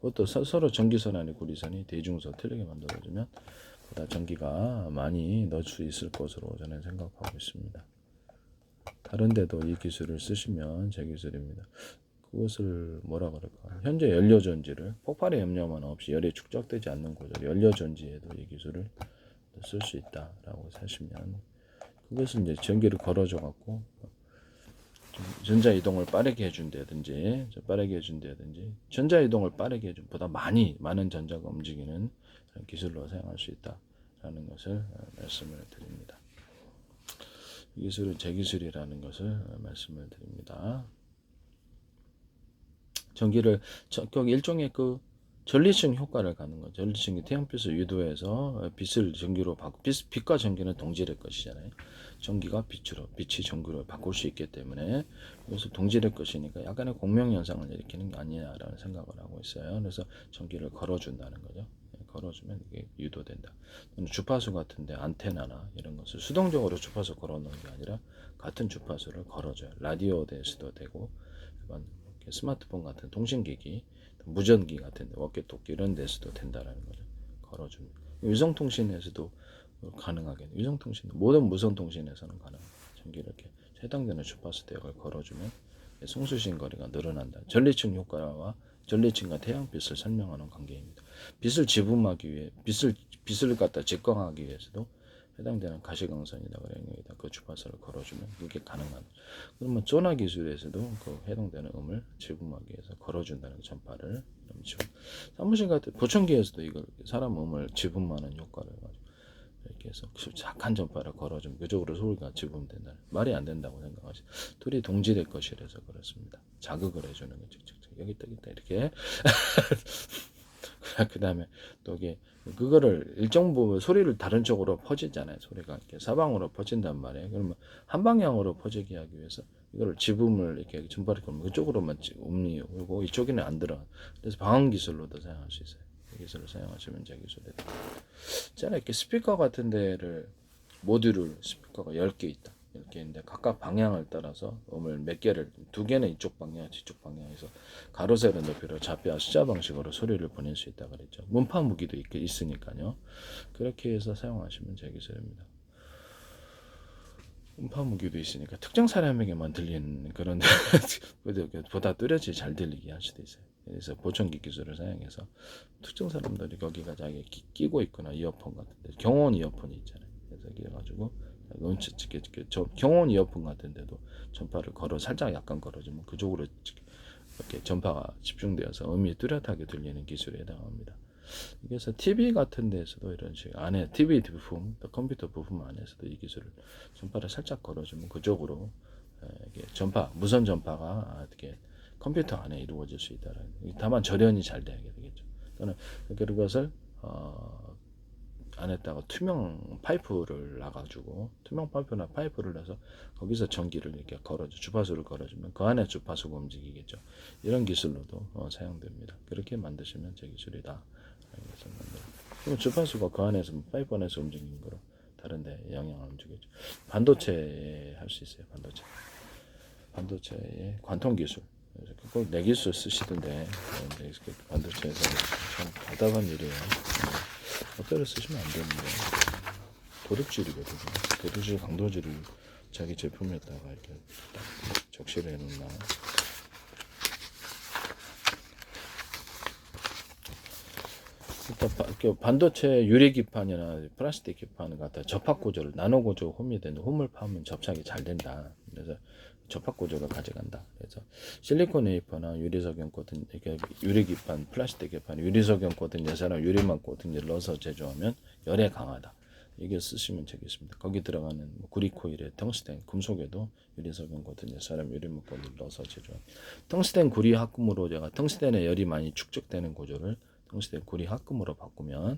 그것도 서로 전기선 안에 구리선이 대중서 틀리게 만들어주면 보다 전기가 많이 넣을 수 있을 것으로 저는 생각하고 있습니다. 다른 데도 이 기술을 쓰시면 제 기술입니다. 그것을 뭐라 그럴까? 현재 연료전지를 폭발의 염려만 없이 열이 축적되지 않는 구조 연료전지에도 이 기술을 쓸 수 있다라고 하시면 그것을 이제 전기를 걸어줘 갖고 전자 이동을 빠르게 해준다든지 전자 이동을 빠르게 해준 보다 많은 전자가 움직이는 기술로 사용할 수 있다라는 것을 말씀을 드립니다. 이 기술은 제 기술이라는 것을 말씀을 드립니다. 전기를 일종의 그 전리층 효과를 갖는 거죠. 전리층이 태양빛을 유도해서 빛을 전기로 빛과 전기는 동질의 것이잖아요. 전기가 빛이 전기로 바꿀 수 있기 때문에 그래서 동질의 것이니까 약간의 공명 현상을 일으키는 게 아니냐라는 생각을 하고 있어요. 그래서 전기를 걸어준다는 거죠. 걸어주면 이게 유도된다. 주파수 같은데 안테나나 이런 것을 수동적으로 주파수 걸어놓는 게 아니라 같은 주파수를 걸어줘요. 라디오 대수도 되고 스마트폰 같은 통신기기, 무전기 같은 데, 워키토키 이런 데서도 된다라는 거죠. 걸어줍니다. 위성통신에서도 가능하겠네요. 위성통신, 모든 무선통신에서는 가능합니다. 전기를 이렇게 해당되는 주파수 대역을 걸어주면 송수신 거리가 늘어난다. 전리층 효과와 전리층과 태양빛을 설명하는 관계입니다. 빛을 지분하기 위해, 빛을 갖다 직광하기 위해서도 해당되는 가시광선이다 그러니까 그 주파수를 걸어주면 그게 가능한. 그러면 조나 기술에서도 그 해당되는 음을 지분하기 위해서 걸어준다는 전파를 지금 사무실 같은 보청기에서도 이걸 사람 음을 지분하는 효과를 가지고 이렇게 해서 착한 전파를 걸어주면 그쪽으로 소리가 지분된다. 말이 안 된다고 생각하시. 둘이 동질의 것이라서 그렇습니다. 자극을 해주는 거죠. 여기 있다 이렇게. 그 다음에 또 이게 그거를 일정 부분 소리를 다른 쪽으로 퍼지잖아요. 소리가 이렇게 사방으로 퍼진단 말이에요. 그러면 한 방향으로 퍼지게 하기 위해서 이거를 지붕을 이렇게 전파를 걸면 그쪽으로만 음이 오고 이쪽에는 안 들어. 그래서 방음 기술로도 사용할 수 있어요. 이 기술을 사용하시면 제 기술에. 있잖아요. 이렇게 스피커 같은 데를 모듈을 스피커가 10개 있다. 10개인데 각각 방향을 따라서 음을 몇 개를 2개는 이쪽 방향, 뒤쪽 방향에서 가로 세로 높이로 좌표와 숫자 방식으로 소리를 보낼 수 있다 그랬죠. 문파 무기도 있으니까요. 그렇게 해서 사용하시면 제 기술입니다. 문파 무기도 있으니까 특정 사람에게만 들리는 그런 보다 뚜렷이 잘 들리게 할 수도 있어요. 그래서 보청기 기술을 사용해서 특정 사람들이 거기가 자기 끼고 있거나 이어폰 같은데 경호원 이어폰이 있잖아요. 그래서 그래가지고 경호원 이어폰 같은데도 전파를 살짝 약간 걸어주면 그쪽으로 이렇게 전파가 집중되어서 음이 뚜렷하게 들리는 기술에 해당합니다. 그래서 TV 같은 데서도 이런 식 안에 TV 부품, 또 컴퓨터 부품 안에서도 이 기술을 전파를 살짝 걸어주면 그쪽으로 이게 무선 전파가 어떻게 컴퓨터 안에 이루어질 수 있다라는. 다만 절연이 잘 돼야 되겠죠. 또는 그것을 안에다가 투명 파이프를 놔가지고 투명 파이프를 넣어서 거기서 전기를 이렇게 주파수를 걸어주면 그 안에 주파수가 움직이겠죠. 이런 기술로도 사용됩니다. 그렇게 만드시면 제 기술이다. 그럼 주파수가 그 안에서 파이프 안에서 움직이는 거로 다른데 영향을 움직이죠. 반도체에 할 수 있어요. 반도체의 관통 기술. 꼭 내 기술 쓰시던데 반도체에서 참 답답한 일이에요. 어때를 쓰시면 안 되는데 도둑질이거든요. 도둑질 강도질을 자기 제품에다가 이렇게 적시를 해놓나. 일단 반도체 유리 기판이나 플라스틱 기판 같은 접합 구조를 나노 구조 홈이 홈을 파면 접착이 잘 된다. 그래서 접합 구조를 가져간다. 그래서 실리콘 웨이퍼나 유리석영 코팅, 이렇게 유리 기판, 플라스틱 기판, 유리석영 코팅, 예사람 유리막 코팅을 넣어서 제조하면 열에 강하다. 이게 쓰시면 되겠습니다. 거기 들어가는 구리코일에 텅스텐, 금속에도 유리석영 코팅, 예사람 유리막 코팅을 넣어서 제조합니다. 텅스텐 구리 합금으로 제가 텅스텐에 열이 많이 축적되는 구조를 텅스텐 구리 합금으로 바꾸면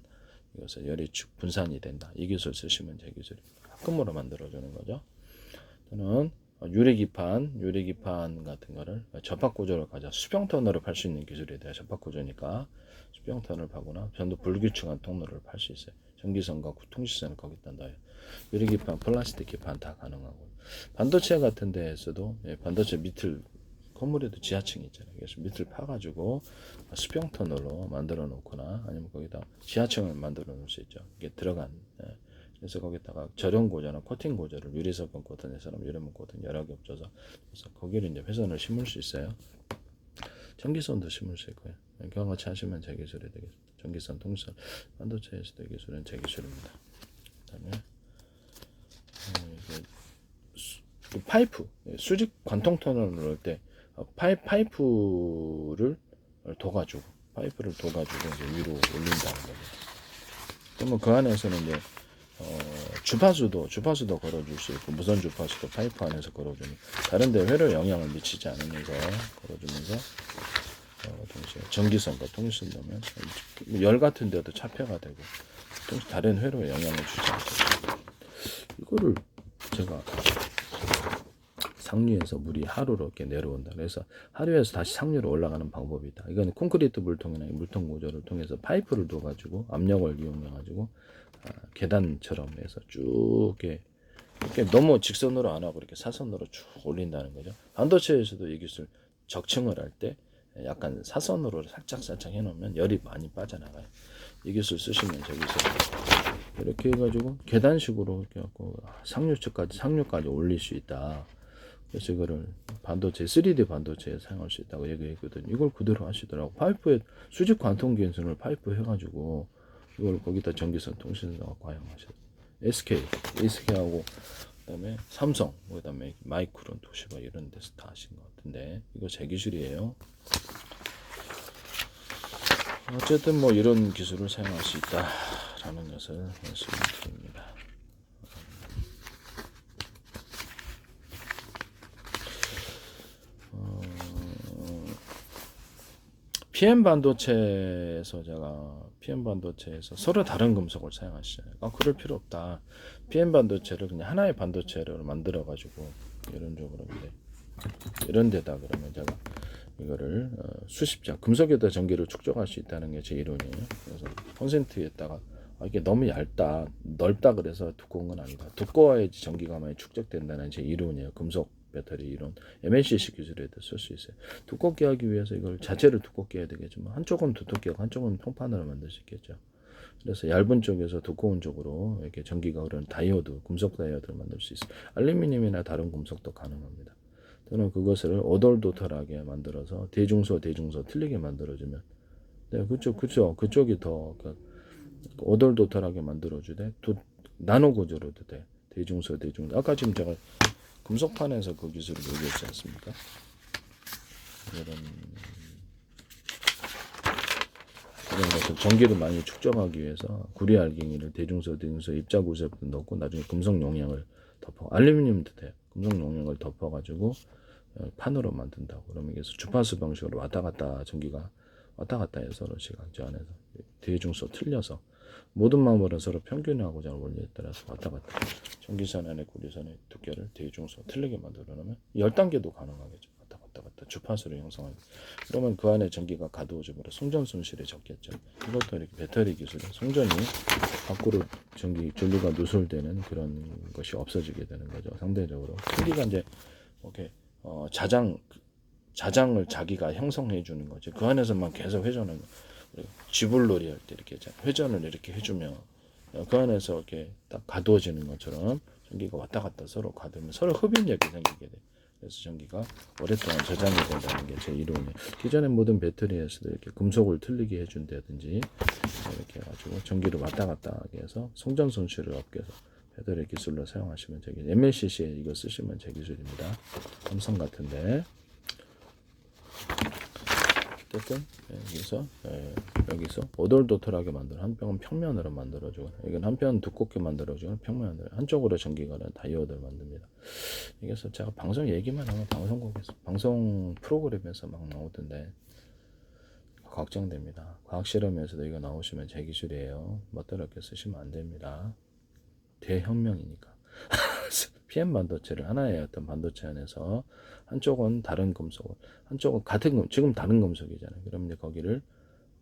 이것을 열이 분산이 된다. 이 기술 쓰시면 제 기술입니다. 합금으로 만들어주는 거죠. 또는 유리기판 같은 거를 접합구조를 가져 수평턴으로 팔 수 있는 기술에 대해 접합구조니까 수평턴을 파거나 전도 불규칙한 통로를 팔 수 있어요. 전기선과 통신선을 거기다 넣어요. 유리기판, 플라스틱 기판 다 가능하고. 반도체 같은 데에서도 반도체 밑을 건물에도 지하층 있잖아요. 그래서 밑을 파가지고 수평선으로 만들어 놓거나 아니면 거기다 지하층을 만들어 놓을 수 있죠. 이게 들어간. 그래서 거기다가 절연 고저나 코팅 고저를 유리석은 코튼에서는 유리문 코튼 여러 개 겹쳐서 그래서 거기를 이제 회선을 심을 수 있어요. 전기선도 심을 수 있고요. 그와 같이 하시면 제 기술이 되겠습니다. 전기선, 통선, 반도체에서도 이 기술은 제 기술입니다. 그다음에 파이프, 수직 관통 터널을 넣을 때 파이프를 둬가지고 이제 위로 올린다는 거죠. 그러면 그 안에서는 이제 주파수도 걸어줄 수 있고 무선 주파수도 파이프 안에서 걸어주는 다른데 회로에 영향을 미치지 않으면서 걸어주면서 동시에 전기선과 통신 넣으면 열 같은 데도 차폐가 되고 다른 회로에 영향을 주지 않죠. 이거를 제가 상류에서 물이 하루로 이렇게 내려온다. 그래서 하류에서 다시 상류로 올라가는 방법이 있다. 이건 콘크리트 물통이나 물통 구조를 통해서 파이프를 둬가지고 압력을 이용해가지고 계단처럼 해서 쭉 이렇게 너무 직선으로 안 하고 이렇게 사선으로 쭉 올린다는 거죠. 반도체에서도 이 기술 적층을 할 때 약간 사선으로 살짝 해놓으면 열이 많이 빠져나가요. 이 기술 쓰시면 저 기술 이렇게 해가지고 계단식으로 이렇게 갖고 상류까지 올릴 수 있다. 그래서 이거를 반도체 3D 반도체에 사용할 수 있다고 얘기했거든요. 이걸 그대로 하시더라고. 파이프에 수직 관통 기술을 파이프 해가지고 이걸 거기다 전기선 통신선하고 과용하셔. SK하고 그다음에 삼성, 그다음에 마이크론, 도시바 이런 데서 다 하신 것 같은데 이거 제 기술이에요. 어쨌든 뭐 이런 기술을 사용할 수 있다라는 것을 말씀드립니다. PM 반도체에서 서로 다른 금속을 사용하시잖아요. 그럴 필요 없다. PM 반도체를 그냥 하나의 반도체를 만들어 가지고 이런 쪽으로 이런 데다 그러면 제가 이거를 수십 장 금속에다 전기를 축적할 수 있다는 게 제 이론이에요. 그래서 콘센트에다가 이게 너무 얇다, 넓다 그래서 두꺼운 건 아니다. 두꺼워야지 전기가 많이 축적된다는 제 이론이에요. 금속 배터리 이론 MLCC 기술에도 쓸 수 있어요. 두껍게 하기 위해서 이걸 자체를 두껍게 해야 되겠지만 한쪽은 두껍게 하고 한쪽은 평판으로 만들 수 있겠죠. 그래서 얇은 쪽에서 두꺼운 쪽으로 이렇게 전기가 흐르는 다이오드, 금속 다이오드를 만들 수 있어요. 알루미늄이나 다른 금속도 가능합니다. 또는 그것을 오돌도털하게 만들어서 대중소 틀리게 만들어주면 그쪽이 더 오돌도털하게 만들어주되 나노 구조로도 돼. 대중소 아까 지금 제가 금속판에서 그 기술을 얘기했지 않습니까? 이런 것을 전기를 많이 축적하기 위해서 구리알갱이를 대중소 입자구세부터 넣고 나중에 금속 용량을 덮어 알루미늄도 돼요. 금속 용량을 덮어가지고 판으로 만든다고. 그러면 이게 주파수 방식으로 왔다 갔다 전기가 왔다 갔다 해서 서로씩 저 안에서 대중소 틀려서 모든 마물은 서로 평균하고자 하는 원리에 따라서 왔다 갔다 전기선 안에 구리선의 두께를 대중소 틀리게 만들어 놓으면 10단계도 가능하겠죠. 왔다 갔다 주파수를 형성하게. 그러면 그 안에 전기가 가두어지므로 송전 손실이 적겠죠. 이것도 이렇게 배터리 기술은 송전이 밖으로 전기가 누설되는 그런 것이 없어지게 되는 거죠. 상대적으로 전기가 이제 이렇게 자장을 자기가 형성해 주는 거죠. 그 안에서만 계속 회전을 쥐불놀이 할 때 이렇게 회전을 이렇게 해주면 그 안에서 이렇게 딱 가두어지는 것처럼 전기가 왔다 갔다 서로 가두면 서로 흡인력이 생기게 돼. 그래서 전기가 오랫동안 저장이 된다는 게 제 이론이에요. 기존의 모든 배터리에서도 이렇게 금속을 틀리게 해준다든지 이렇게 해가지고 전기를 왔다 갔다 하게 해서 송전 손실을 없게 해서 배터리 기술로 사용하시면 되게 MLCC에 이거 쓰시면 제 기술입니다. 삼성 같은데 어쨌든 여기서 오돌도돌하게 만들어 한 병은 평면으로 만들어주고 이건 한 편은 두껍게 만들어주고 평면으로 한쪽으로 전기가 나는 다이오드를 만듭니다. 이게서 제가 방송 얘기만 하면 방송 프로그램에서 막 나오던데 걱정됩니다. 과학 실험에서도 이거 나오시면 제 기술이에요. 멋대로게 쓰시면 안 됩니다. 대혁명이니까. PM 반도체를 하나의 어떤 반도체 안에서 한쪽은 다른 금속, 한쪽은 같은 지금 다른 금속이잖아요. 그럼 이제 거기를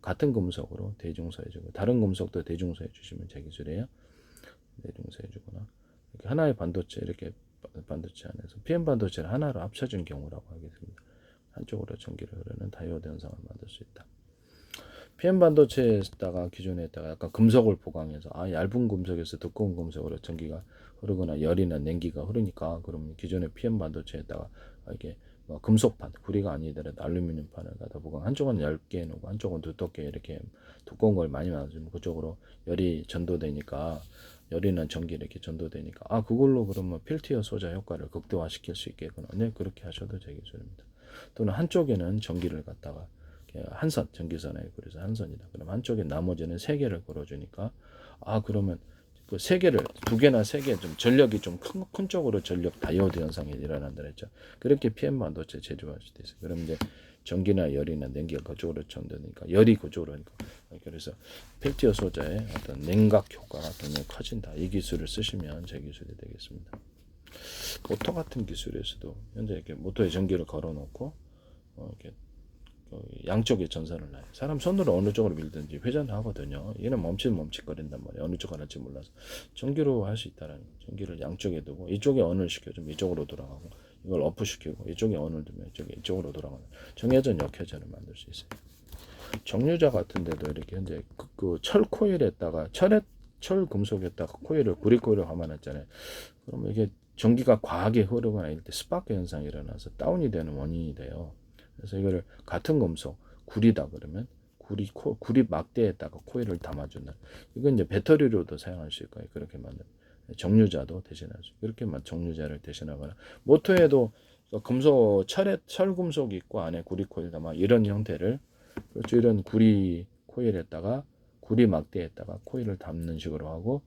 같은 금속으로 대중소 해주고, 다른 금속도 대중소 해주시면 제 기술이에요. 대중소 해주거나, 이렇게 하나의 반도체, 이렇게 반도체 안에서 PM 반도체를 하나로 합쳐진 경우라고 하겠습니다. 한쪽으로 전기를 흐르는 다이오드 현상을 만들 수 있다. PM 반도체에다가 기존에다가 약간 금속을 보강해서 얇은 금속에서 두꺼운 금속으로 전기가 흐르거나 열이나 냉기가 흐르니까, 그러면 기존의 PM 반도체에다가 이게 뭐 금속판, 구리가 아니더라도 알루미늄판을 갖다 보강, 한쪽은 얇게 해놓고 한쪽은 두껍게, 이렇게 두꺼운 걸 많이 만들면 그쪽으로 열이 전도되니까, 열이나 전기 이렇게 전도되니까 그걸로 그러면 필티어 소자 효과를 극대화시킬 수 있겠구나. 네, 그렇게 하셔도 되겠습니다. 또는 한쪽에는 전기를 갖다가 한선, 전기선에 그래서 한선이다. 그럼 한쪽에 나머지는 세 개를 걸어주니까, 그러면 그 세 개를, 두 개나 세 개, 좀 전력이 좀 큰 쪽으로 전력 다이오드 현상이 일어난다 그랬죠. 그렇게 PM 반도체 제조할 수도 있어요. 그럼 이제 전기나 열이나 냉기가 그쪽으로 전도되니까, 열이 그쪽으로 하니까, 그래서 펠티어 소자의 어떤 냉각 효과가 굉장히 커진다. 이 기술을 쓰시면 제 기술이 되겠습니다. 모터 같은 기술에서도 현재 이렇게 모터에 전기를 걸어놓고 이렇게 양쪽에 전선을 놔요. 사람 손으로 어느 쪽으로 밀든지 회전하거든요. 얘는 멈칫거린단 말이에요. 어느 쪽으로 할지 몰라서. 전기로 할 수 있다라는 거예요. 전기를 양쪽에 두고, 이쪽에 언을 시켜주면 이쪽으로 돌아가고, 이걸 어프 시키고 이쪽에 언을 두면 이쪽으로 돌아가는 정회전, 역회전을 만들 수 있어요. 정류자 같은 데도 이렇게 현재 철 코일에다가 철 금속에다가 코일을, 구리 코일을 감아놨잖아요. 그러면 이게 전기가 과하게 흐르거나 이럴 때 스파크 현상이 일어나서 다운이 되는 원인이 돼요. 그래서 이거를 같은 금속, 구리다 그러면 구리 막대에다가 코일을 담아준다. 이건 이제 배터리로도 사용할 수 있고요. 그렇게 만든 정류자도 대신할 수, 그렇게 정류자를 대신하거나, 모터에도 금속, 철 금속이 있고 안에 구리 코일 담아, 이런 형태를, 그렇죠. 이런 구리 코일에다가, 구리 막대에다가 코일을 담는 식으로 하고,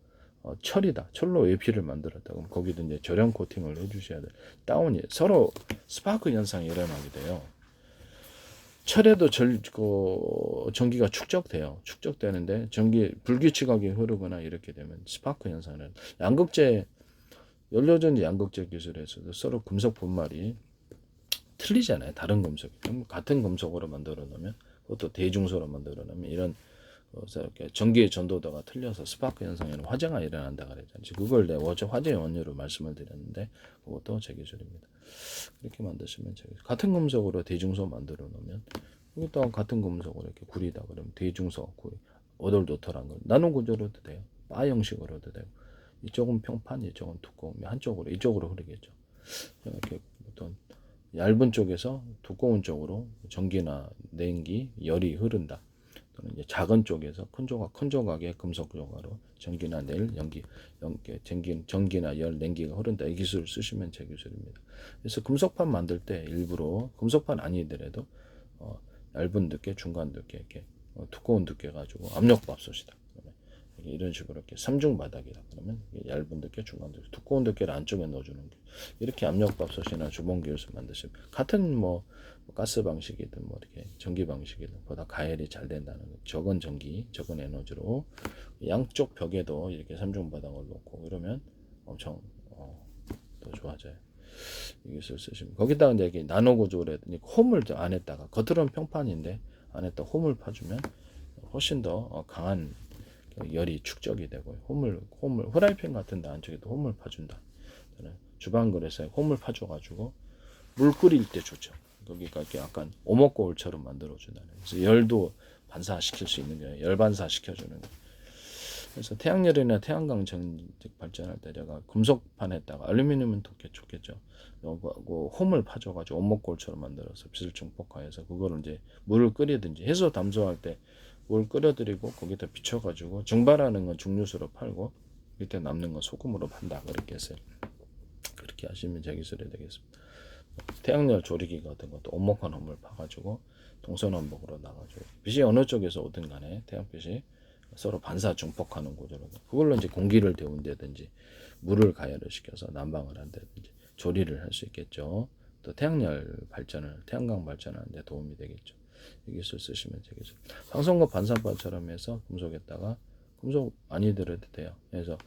철이다. 철로 외피를 만들었다. 그럼 거기도 이제 절연 코팅을 해주셔야 돼요. 다운이, 서로 스파크 현상이 일어나게 돼요. 철에도 전기가 축적되는데, 불규칙하게 흐르거나 이렇게 되면 스파크 현상은, 연료전지 양극재 기술에서도 서로 금속 분말이 틀리잖아요. 다른 금속. 같은 금속으로 만들어 놓으면, 그것도 대중소로 만들어 놓으면, 이런 이렇게 전기의 전도도가 틀려서 스파크 현상에는 화재가 일어난다 그랬잖아요. 그걸 내가 화재 원료로 말씀을 드렸는데, 그것도 제 기술입니다. 이렇게 만드시면 같은 금속으로 대중소 만들어 놓으면, 이게 또 같은 금속으로 이렇게 구리다 그러면 대중소, 구리, 오돌도돌한 건 나눔 구조로도 돼요. 바 형식으로도 되고, 이쪽은 평판, 이쪽은 두꺼우면 한쪽으로, 이쪽으로 흐르겠죠. 이렇게 어떤 얇은 쪽에서 두꺼운 쪽으로 전기나 냉기, 열이 흐른다. 또는 이제 작은 쪽에서 큰 조각의 금속 조각으로 전기나 전기나 열, 냉기가 흐른다. 이 기술을 쓰시면 제 기술입니다. 그래서 금속판 만들 때 일부러 금속판 아니더라도 얇은 두께, 중간 두께, 이렇게 두꺼운 두께 가지고 압력밥솥이다. 이런 식으로 이렇게 삼중 바닥이다. 그러면 얇은 두께, 중간 두께, 두꺼운 두께를 안쪽에 넣어주는 게, 이렇게 압력밥솥이나 주봉기를 만드시면 같은 가스 방식이든 이렇게 전기 방식이든 보다 가열이 잘 된다는 거. 적은 전기, 적은 에너지로 양쪽 벽에도 이렇게 삼중 바닥을 놓고 이러면 엄청 더 좋아져요. 이 기술 쓰시면, 거기다가 이제 이렇게 나노 구조를 홈을 안에다가, 겉으로는 평판인데 안에다 홈을 파주면 훨씬 더 강한 열이 축적이 되고요. 후라이팬 같은 데 안쪽에도 홈을 파준다. 주방 그릇에 홈을 파줘가지고 물 끓일 때 좋죠. 거기가 이렇게 약간 오목거울처럼 만들어준다는. 그래서 열도 반사시킬 수 있는 거예요. 열 반사시켜주는 거예요. 그래서 태양열이나 태양광 전직 발전할 때 제가 금속판에다가, 알루미늄은 좋겠죠. 홈을 파줘가지고 오목거울처럼 만들어서 빛을 증폭화해서 그거를 이제 물을 끓이든지 해서 담수할 때 물 끓여드리고 거기다 비춰가지고 증발하는 건 중류수로 팔고 밑에 남는 건 소금으로 판다. 그렇게 해서 그렇게 하시면 제 기술이 되겠습니다. 태양열 조리기 같은 것도 오목한 홈을 파가지고 동서남북으로 나가지고 빛이 어느 쪽에서 오든 간에 태양빛이 서로 반사 증폭하는 구조로, 그걸로 이제 공기를 데운다든지 물을 가열을 시켜서 난방을 한다든지 조리를 할 수 있겠죠. 또 태양광 발전하는 데 도움이 되겠죠. 이 기술 쓰시면 되겠죠. 방송과 반사판처럼 해서 금속에다가, 금속 아니더라도 돼요. 그래서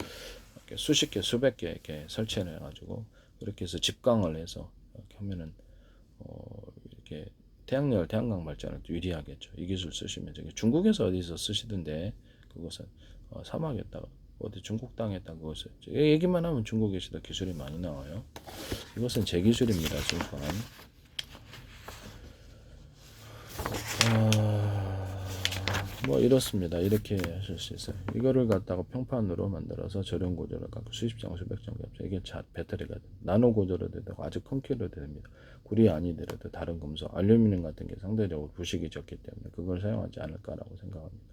이렇게 수십 개, 수백 개 이렇게 설치해 가지고 그렇게 해서 집광을 해서 이렇게 하면은 이렇게 태양열, 태양광 발전을 유리하겠죠. 이 기술 쓰시면 저기 중국에서 어디서 쓰시던데 그것은 사막에다가 어디 중국 땅에다가 그것을 얘기만 하면 중국에서도 기술이 많이 나와요. 이것은 제 기술입니다. 순수한. 뭐 이렇습니다. 이렇게 하실 수 있어요. 이거를 갖다가 평판으로 만들어서 저렴 고조를 갖고 수십 장, 수백 장 겹쳐. 이게 배터리가 나노 고조로 되고 아주 큰 키로 됩니다. 구리 아니더라도 다른 금속, 알루미늄 같은 게 상대적으로 부식이 적기 때문에 그걸 사용하지 않을까라고 생각합니다.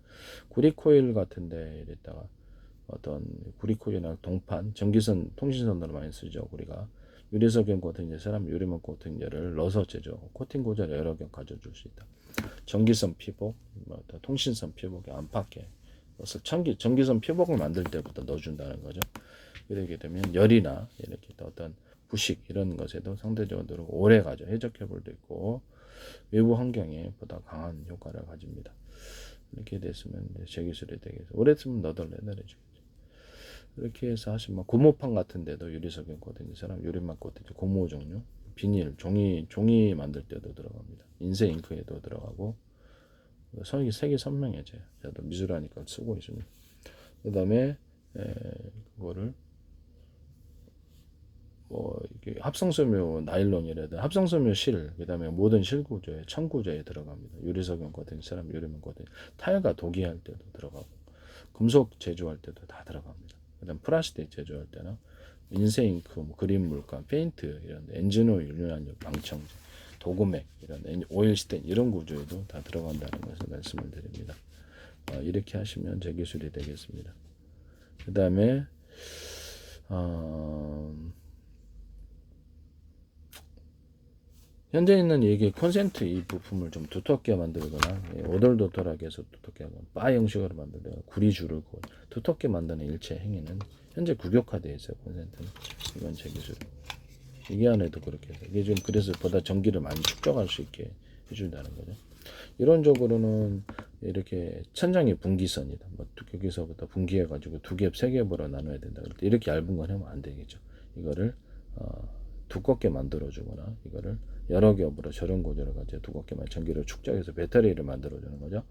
구리 코일 같은데 이랬다가 어떤 구리 코일이나 동판, 전기선, 통신선으로 많이 쓰죠. 우리가 유리석염 코팅제, 세라믹 유리막 코팅제를 넣어서 제조, 코팅 고자를 여러 개 가져줄 수 있다. 전기선 피복, 통신선 피복에 안팎에 그래서 전기선 피복을 만들 때부터 넣어준다는 거죠. 이렇게 되면 열이나 이렇게 어떤 부식 이런 것에도 상대적으로 오래 가죠. 해적해볼도 있고 외부 환경에 보다 강한 효과를 가집니다. 이렇게 됐으면 제 기술이 되겠죠. 오래 쓰면 너덜너덜해지겠죠. 이렇게 해서 하시면 고무판 같은 데도 유리석염 코팅, 사람 유리막 코팅, 고무 종류, 비닐, 종이 만들 때도 들어갑니다. 인쇄 잉크에도 들어가고 색이 선명해져요. 저도 미술하니까 쓰고 있습니다. 그 다음에 그거를 뭐 이게 합성섬유 나일론이라든 합성섬유 실, 그 다음에 모든 실 구조에 천 구조에 들어갑니다. 유리석염 코팅, 사람 유리막 코팅, 타일과 도기할 때도 들어가고 금속 제조할 때도 다 들어갑니다. 그다음 플라스틱 제조할 때는 인쇄 잉크, 뭐 그림 물감, 페인트 이런 엔진오일, 유연료, 방청제, 도금액 이런 오일 스텐 이런 구조에도 다 들어간다는 것을 말씀을 드립니다. 이렇게 하시면 제 기술이 되겠습니다. 그 다음에 현재 있는 이게 콘센트 이 부품을 좀 두텁게 만들거나 오돌도돌하게 해서 두텁게 하고 바 형식으로 만들거나 구리줄을 두텁게 만드는 일체 행위는 현재 국역화되어 있어요. 콘센트는. 이건 제 기술. 이게 안에도 그렇게 해서 이게 좀 그래서 보다 전기를 많이 축적할 수 있게 해준다는 거죠. 이론적으로는 이렇게 천장이 분기선이다. 뭐 여기서부터 분기해가지고 두 겹, 세 겹으로 나눠야 된다. 그럴 때 이렇게 얇은 건 하면 안 되겠죠. 이거를 두껍게 만들어주거나 이거를 여러 겹으로 저런 구조를 가지고 두껍게만 전기를 축적해서 배터리를 만들어주는 거죠.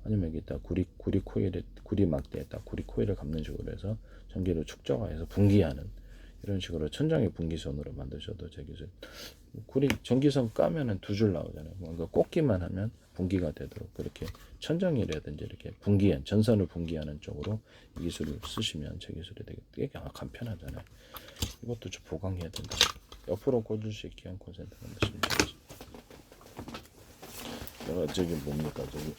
아니면 여기다 구리 코일에 구리 막대에다 구리 코일을 감는 식으로 해서 전기를 축적해서 분기하는 이런 식으로 천장의 분기선으로 만드셔도 제 기술. 구리 전기선 까면은 두 줄 나오잖아요. 뭔가 꽂기만 하면 분기가 되도록 그렇게 천장이라든지 이렇게 분기한 전선을 분기하는 쪽으로 이 기술을 쓰시면 제 기술이 되게 간편하잖아요. 이것도 좀 보강해야 된다. 옆으로 꽂을 수 있게 한 콘센트 만드시면 되겠지. 내가 저기 뭡니까 저기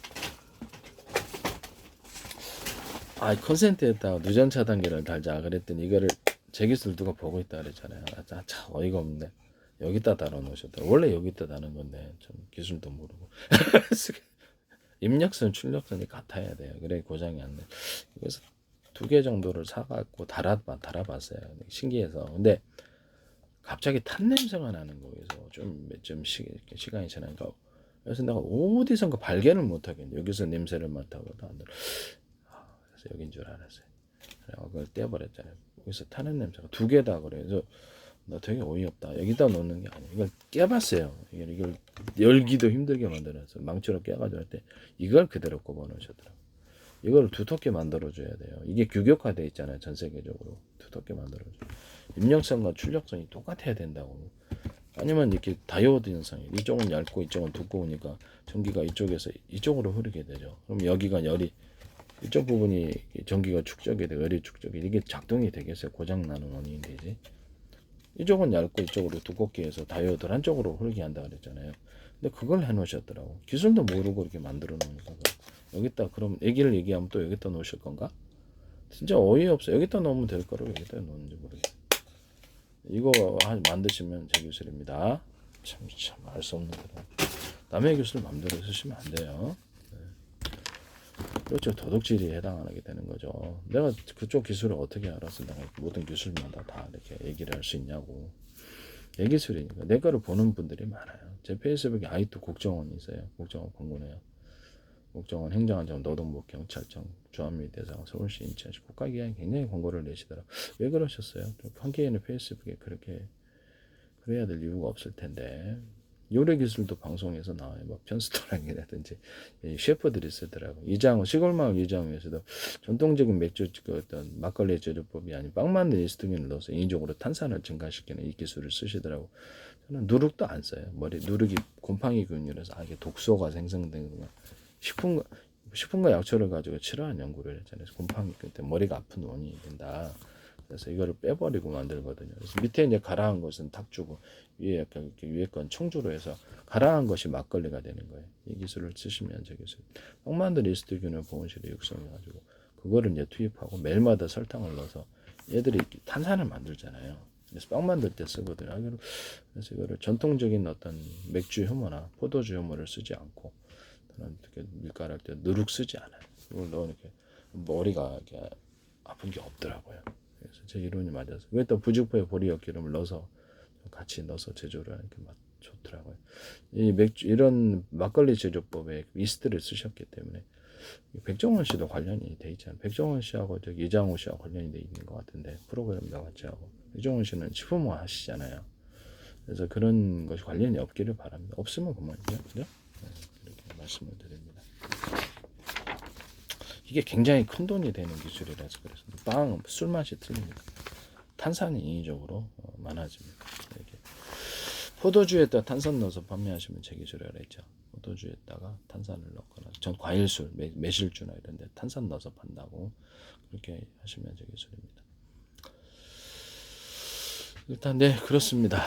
콘센트에다가 누전 차단기를 달자 그랬더니 이거를 제 기술 누가 보고 있다 그랬잖아요. 참 어이가 없네. 여기다 달아 놓으셨더라고. 원래 여기다 다는 건데 좀 기술도 모르고 입력선 출력선이 같아야 돼요. 그래 고장이 안 돼. 그래서 두 개 정도를 사갖고 달아봤어요. 신기해서. 근데 갑자기 탄 냄새가 나는 거에서 좀 시간이 지나니까 그래서 내가 어디선가 발견을 못하겠네. 여기서 냄새를 맡아보다 안 들어. 그래서 여긴 줄 알았어요. 그걸 떼버렸잖아요. 여기서 타는 냄새가 두 개다 그래서 나 되게 어이없다. 여기다 놓는 게 아니야. 이걸 깨봤어요. 이걸 열기도 힘들게 만들어서 망치로 깨가지고 할 때 이걸 그대로 꼽아 놓으셨더라고. 이걸 두텁게 만들어줘야 돼요. 이게 규격화돼 있잖아요. 전 세계적으로 두텁게 만들어줘. 입력선과 출력선이 똑같아야 된다고. 아니면 이렇게 다이오드 현상이 이쪽은 얇고 이쪽은 두꺼우니까 전기가 이쪽에서 이쪽으로 흐르게 되죠. 그럼 여기가 열이 이쪽 부분이 전기가 축적이 되고 열이 축적이 이게 작동이 되겠어요. 고장 나는 원인이 되지. 이쪽은 얇고 이쪽으로 두껍게 해서 다이오드를 한쪽으로 흐르게 한다 그랬잖아요. 근데 그걸 해놓으셨더라고. 기술도 모르고 이렇게 만들어 놓으니까 여기다 그럼 얘기를 얘기하면 또 여기다 놓으실 건가? 진짜 어이없어. 여기다 놓으면 될 거라고 여기다 놓는지 모르겠어요. 이거 만드시면 제 기술입니다. 참 알 수 없는 거라. 남의 기술 마음대로 쓰시면 안 돼요. 그렇죠. 도둑질이 해당하게 되는 거죠. 내가 그쪽 기술을 어떻게 알았어? 내가 모든 기술마다 다 이렇게 얘기를 할 수 있냐고. 내 기술이니까. 내 거를 보는 분들이 많아요. 제 페이스북에 아직도 국정원이 있어요. 국정원 공군해요. 국정원 행정안전 노동부 경찰청 주한미 대상 서울시 인천시 국가기관이 굉장히 권고를 내시더라고요. 왜 그러셨어요? 한개인의 페이스북에 그렇게 그래야 될 이유가 없을 텐데 요리 기술도 방송에서 나와요. 뭐 편스토랑이라든지 셰프들이 쓰더라고. 이장호 시골마을 이장호에서도 전통적인 맥주 그 어떤 막걸리 제조법이 아닌 빵 만든 이스트균을 넣어서 인위적으로 탄산을 증가시키는 이 기술을 쓰시더라고. 저는 누룩도 안 써요. 머리 누룩이 곰팡이균이라서 이게 독소가 생성되는 거. 식품과 약초를 가지고 치료한 연구를 했잖아요. 곰팡이균 때문에 머리가 아픈 원인이 된다. 그래서 이거를 빼버리고 만들거든요. 그래서 밑에 이제 가라한 것은 탁주고 위에 약간 이렇게 위에 건 청주로 해서 가라한 것이 막걸리가 되는 거예요. 이 기술을 쓰시면 저 기술. 빵 만든 이스트균을 보온실에 육성해가지고 그거를 이제 투입하고 매일마다 설탕을 넣어서 얘들이 탄산을 만들잖아요. 그래서 빵 만들 때 쓰거든요. 그래서 이거를 전통적인 어떤 맥주 효모나 포도주 효모를 쓰지 않고 저는 이렇게 밀가루 할 때 누룩 쓰지 않아요. 이걸 넣으니까 머리가 이렇게 아픈 게 없더라고요. 그래서 제 이론이 맞아서. 그또 부직포에 보리역 기름을 넣어서 같이 넣어서 제조를 하니까 맛 좋더라고요. 이 맥주 이런 막걸리 제조법에 이스트를 쓰셨기 때문에 백종원 씨도 관련이 돼 있잖아요. 백종원 씨하고 저기 이장호 씨하고 관련이 돼 있는 것 같은데 프로그램도 같이 하고 백종원 씨는 식품모 하시잖아요. 그래서 그런 것이 관련이 없기를 바랍니다. 없으면 그만이죠. 그죠? 네, 이렇게 말씀을 드립니다. 이게 굉장히 큰 돈이 되는 기술이라서 그래서 빵, 술 맛이 틀립니다. 탄산이 인위적으로 많아집니다. 이렇게 포도주에다 탄산 넣어서 판매하시면 제 기술이라 했죠. 포도주에다가 탄산을 넣거나 전 과일술, 매실주나 이런 데 탄산 넣어서 판다고 그렇게 하시면 제 기술입니다. 일단 네 그렇습니다.